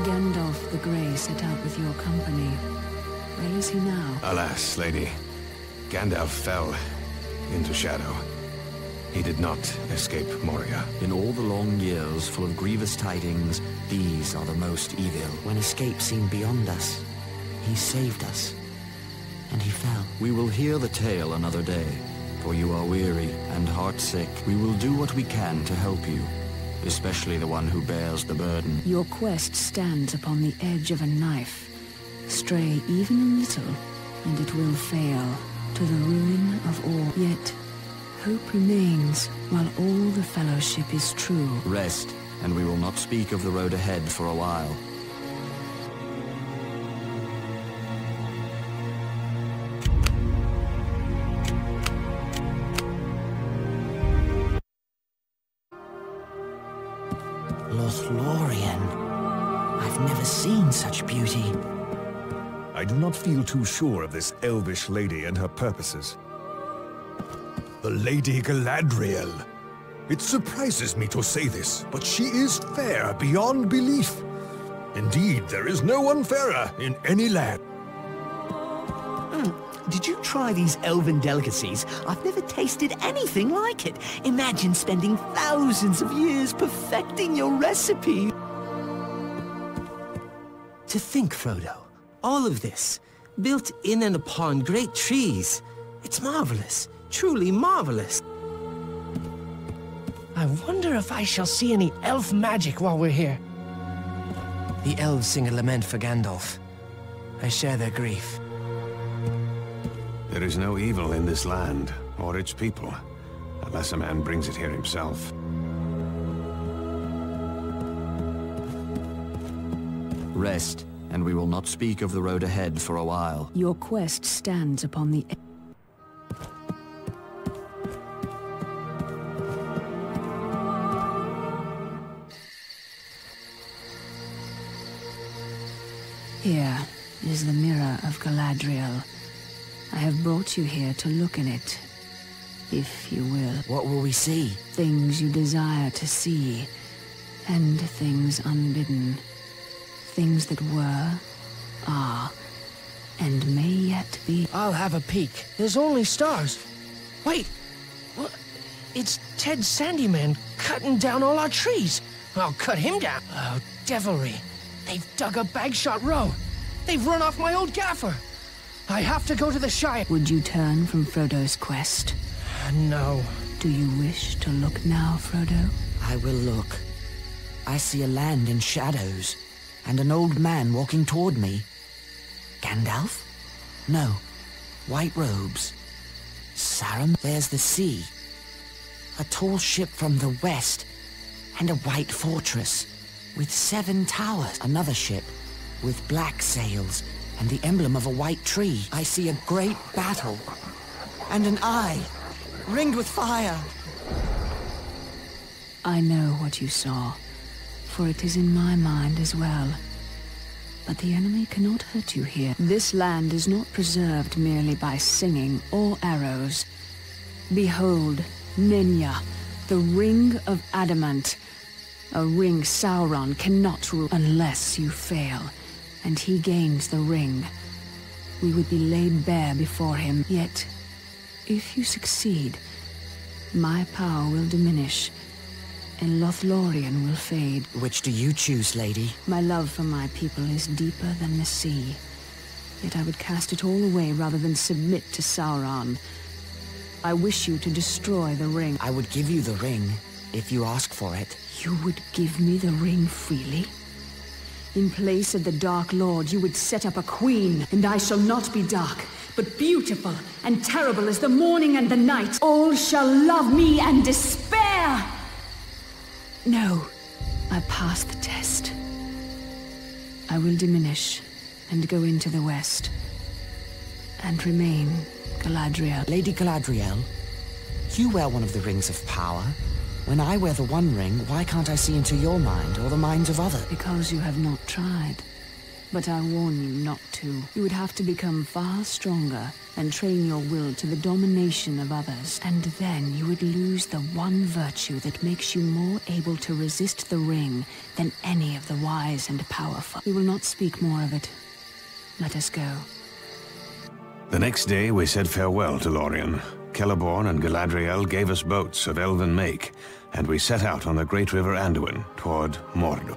Gandalf the Grey set out with your company. Where is he now?
Alas, lady. Gandalf fell into shadow. He did not escape Moria.
In all the long years full of grievous tidings, these are the most evil. When escape seemed beyond us, he saved us. And he fell.
We will hear the tale another day, for you are weary and heartsick. We will do what we can to help you, especially the one who bears the burden.
Your quest stands upon the edge of a knife. Stray even a little, and it will fail, to the ruin of all. Yet, hope remains, while all the fellowship is true.
Rest, and we will not speak of the road ahead for a while.
Lothlorien. I've never seen such beauty.
I do not feel too sure of this elvish lady and her purposes. The Lady Galadriel. It surprises me to say this, but she is fair beyond belief. Indeed, there is no one fairer in any land.
Did you try these elven delicacies? I've never tasted anything like it. Imagine spending thousands of years perfecting your recipe.
To think, Frodo, all of this, built in and upon great trees. It's marvelous, truly marvelous.
I wonder if I shall see any elf magic while we're here.
The elves sing a lament for Gandalf. I share their grief.
There is no evil in this land, or its people, unless a man brings it here himself.
Rest, and we will not speak of the road ahead for a while.
Your quest stands upon the Here is the mirror of Galadriel. I have brought you here to look in it, if you will.
What will we see?
Things you desire to see, and things unbidden. Things that were, are, and may yet be.
I'll have a peek. There's only stars. Wait! What? It's Ted Sandyman cutting down all our trees. I'll cut him down. Oh, devilry. They've dug a Bagshot Row. They've run off my old gaffer. I have to go to the Shire.
Would you turn from Frodo's quest?
No.
Do you wish to look now, Frodo?
I will look. I see a land in shadows, and an old man walking toward me. Gandalf? No. White robes. Sarum? There's the sea. A tall ship from the west, and a white fortress with 7 towers. Another ship with black sails and the emblem of a white tree. I see a great battle, and an eye, ringed with fire.
I know what you saw, for it is in my mind as well. But the enemy cannot hurt you here. This land is not preserved merely by singing or arrows. Behold, Nenya, the Ring of Adamant. A ring Sauron cannot rule unless you fail, and he gains the ring. We would be laid bare before him, yet, if you succeed, my power will diminish, and Lothlorien will fade.
Which do you choose, lady?
My love for my people is deeper than the sea, yet I would cast it all away rather than submit to Sauron. I wish you to destroy the ring.
I would give you the ring, if you ask for it.
You would give me the ring freely? In place of the Dark Lord, you would set up a queen, and I shall not be dark, but beautiful and terrible as the morning and the night. All shall love me and despair! No, I passed the test.
I will diminish and go into the west. And remain Galadriel.
Lady Galadriel, you wear one of the rings of power. When I wear the One Ring, why can't I see into your mind or the minds of others?
Because you have not tried. But I warn you not to. You would have to become far stronger and train your will to the domination of others. And then you would lose the one virtue that makes you more able to resist the ring than any of the wise and powerful. We will not speak more of it. Let us go.
The next day we said farewell to Lorien. Celeborn and Galadriel gave us boats of elven make, and we set out on the great river Anduin toward Mordor.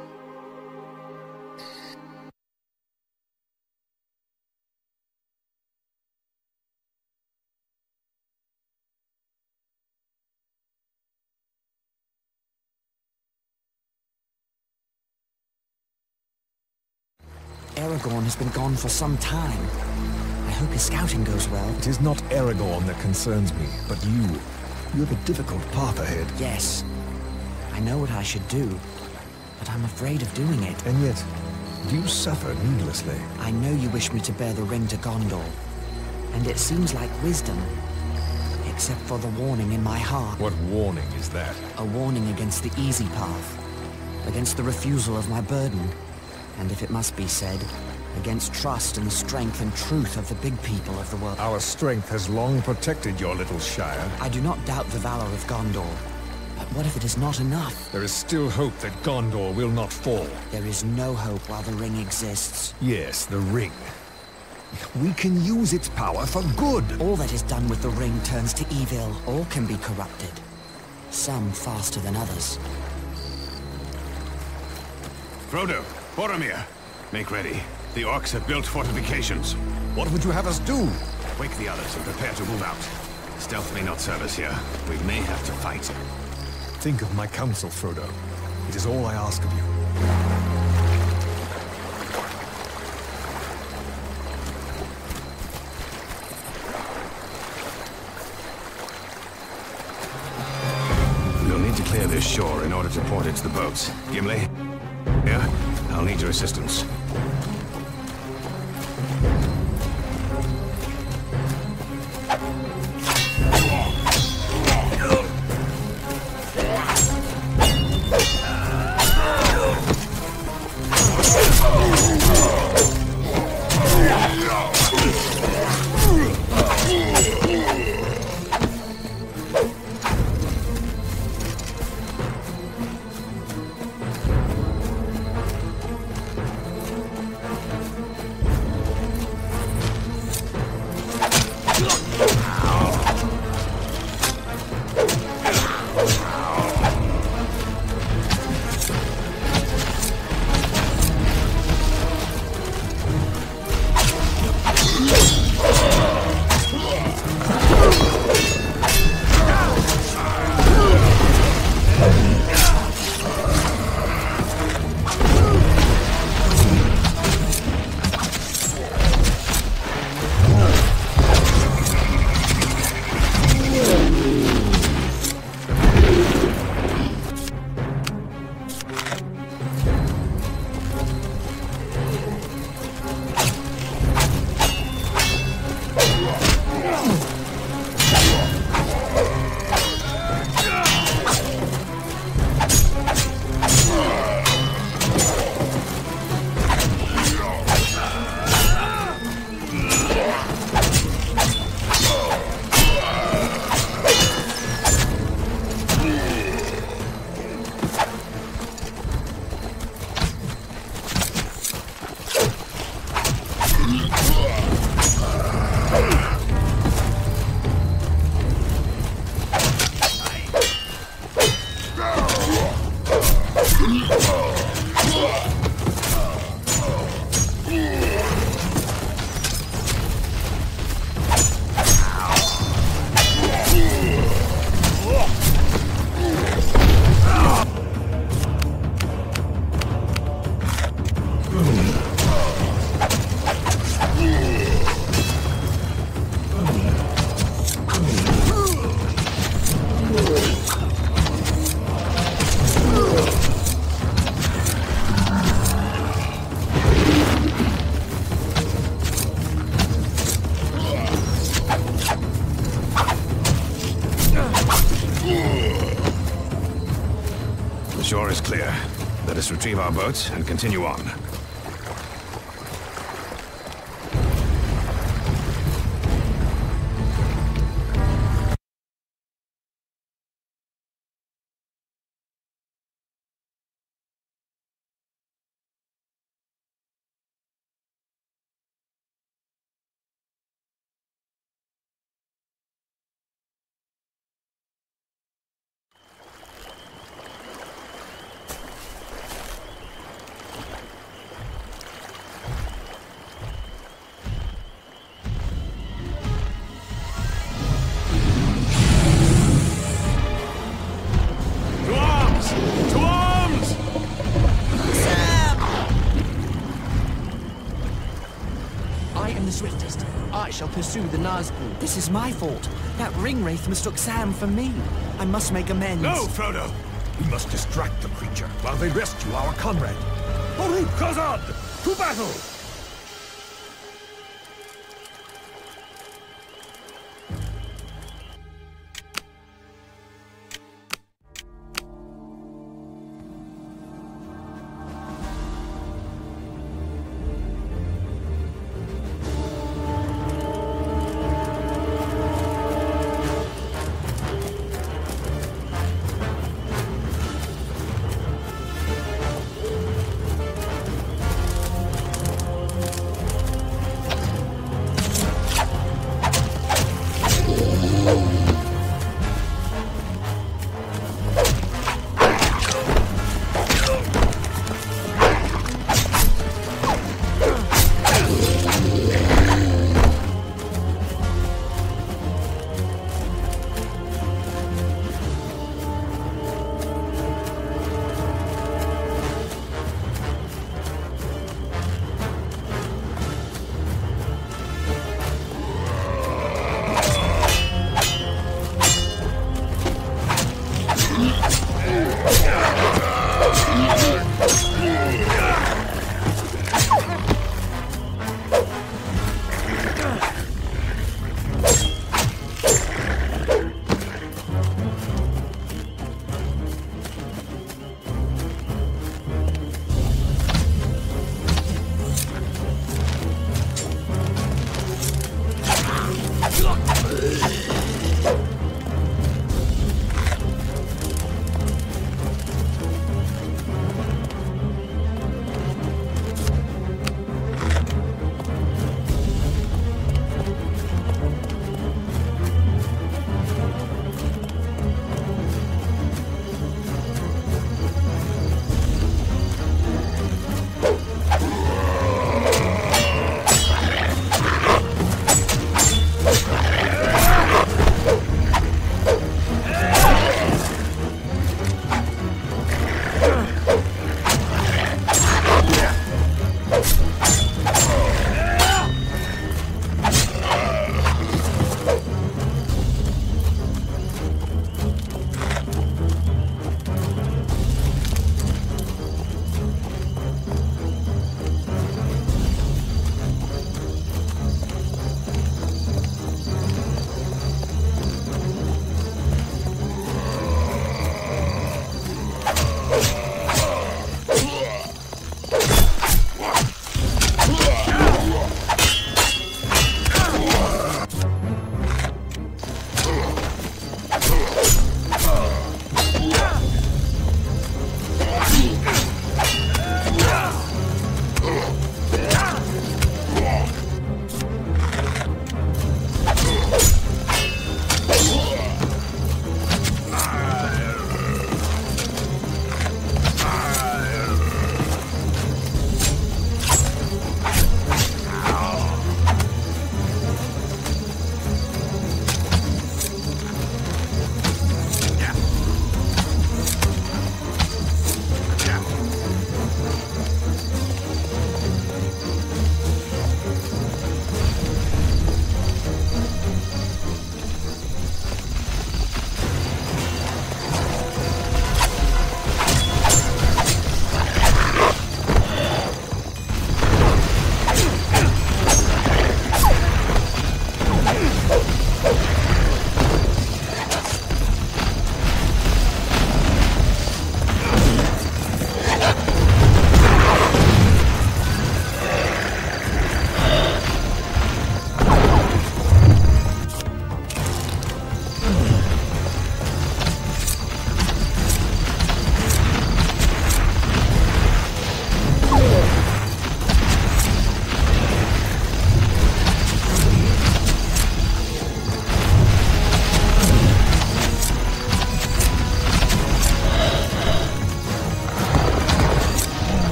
Aragorn has been gone for some time. I hope his scouting goes well.
It is not Aragorn that concerns me, but you. You have a difficult path ahead.
Yes. I know what I should do, but I'm afraid of doing it.
And yet, you suffer needlessly.
I know you wish me to bear the ring to Gondor, and it seems like wisdom, except for the warning in my heart.
What warning is that?
A warning against the easy path, against the refusal of my burden, and if it must be said, against trust in the strength and truth of the big people of the world.
Our strength has long protected your little shire.
I do not doubt the valor of Gondor, but what if it is not enough?
There is still hope that Gondor will not fall.
There is no hope while the ring exists.
Yes, the ring. We can use its power for good.
All that is done with the ring turns to evil. All can be corrupted. Some faster than others.
Frodo, Boromir, make ready. The orcs have built fortifications.
What would you have us do?
Wake the others and prepare to move out. Stealth may not serve us here. We may have to fight.
Think of my counsel, Frodo. It is all I ask of you.
We'll need to clear this shore in order to portage the boats. Gimli? Yeah? I'll need your assistance. clear. Let us retrieve our boats and continue on.
Swiftest.
I shall pursue the Nazgûl.
This is my fault. That ring wraith mistook Sam for me. I must make amends.
No, Frodo! We must distract the creature while they rescue our comrade. Hurry, Khazad! To battle!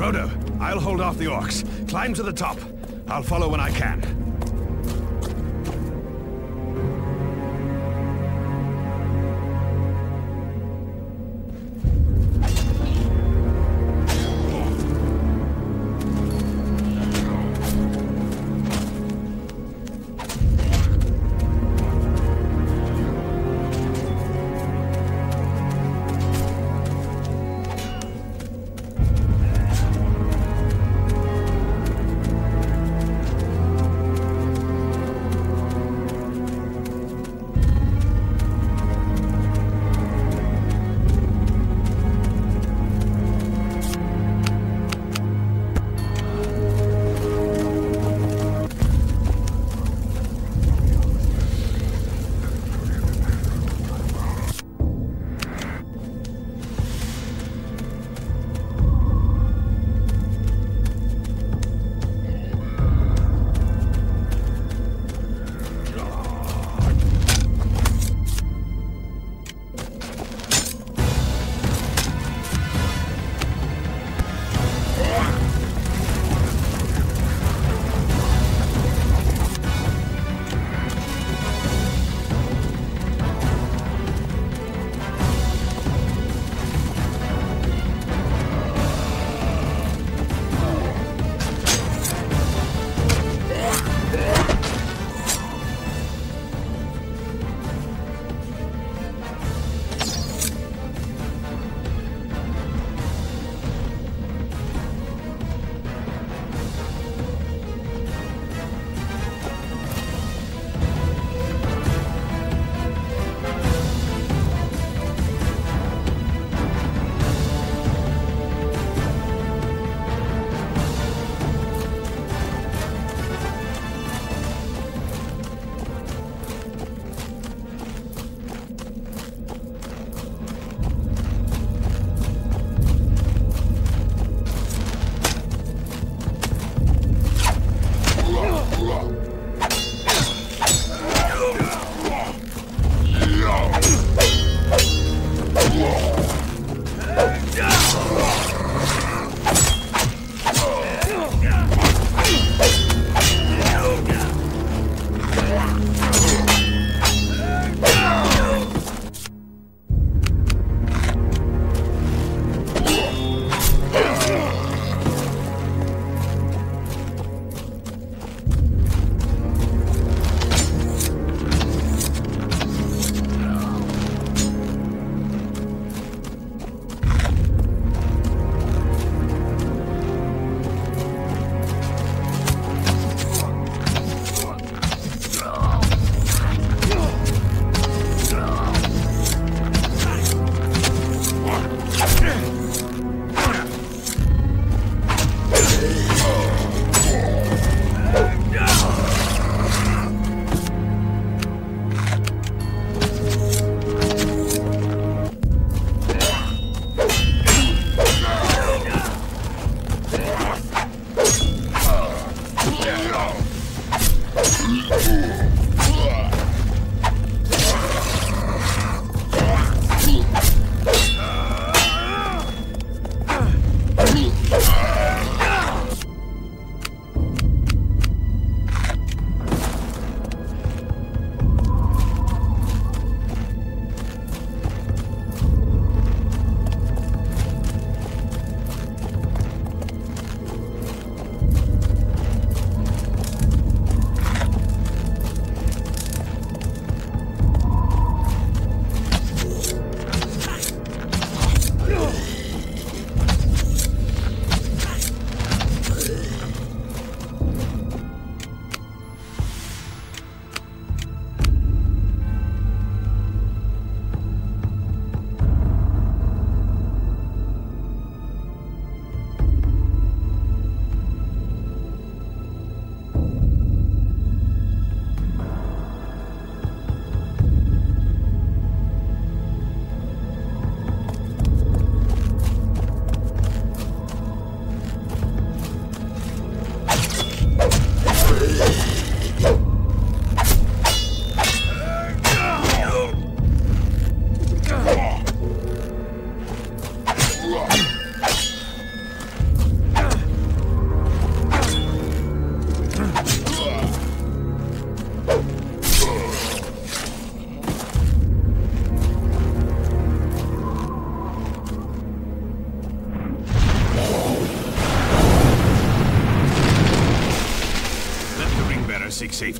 Frodo, I'll hold off the orcs. Climb to the top. I'll follow when I can.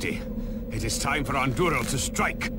safety. It is time for Andúril to strike.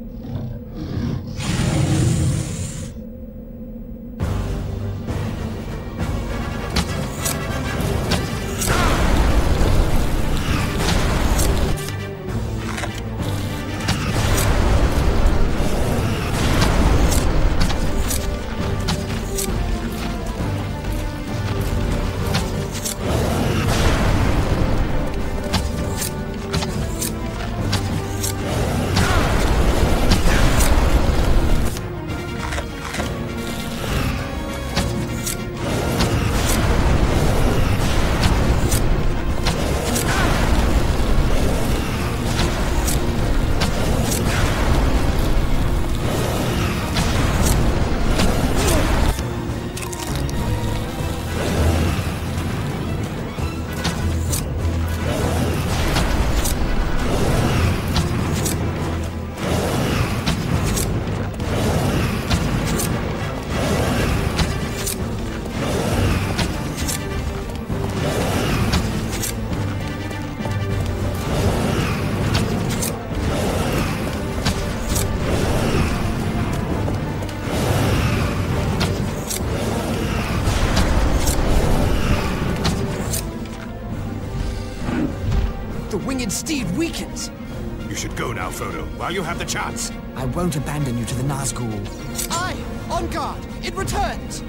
Winged steed weakens.
You should go now, Frodo, while you have the chance.
I won't abandon you to the Nazgul.
Aye, on guard. It returns.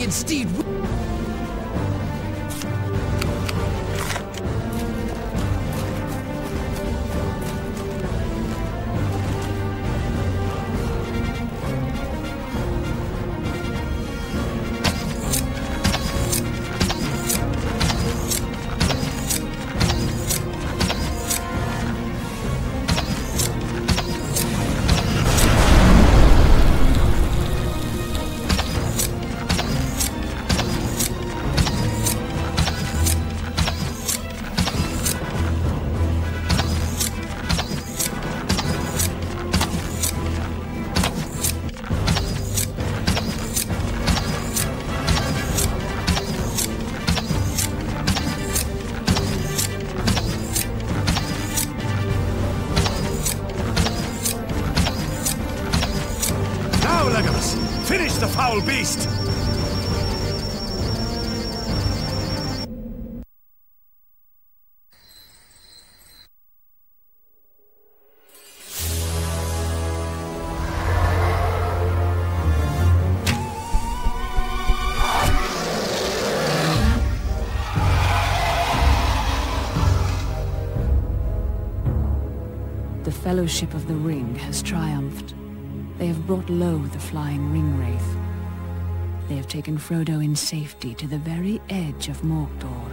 winged steed.
Finish the foul beast!
The Fellowship of the Ring has triumphed. They have brought low the flying ring wraith. They have taken Frodo in safety to the very edge of Mordor.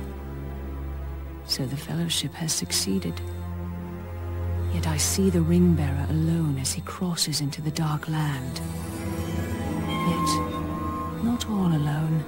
So the Fellowship has succeeded. Yet I see the ring-bearer alone as he crosses into the Dark Land. Yet, not all alone.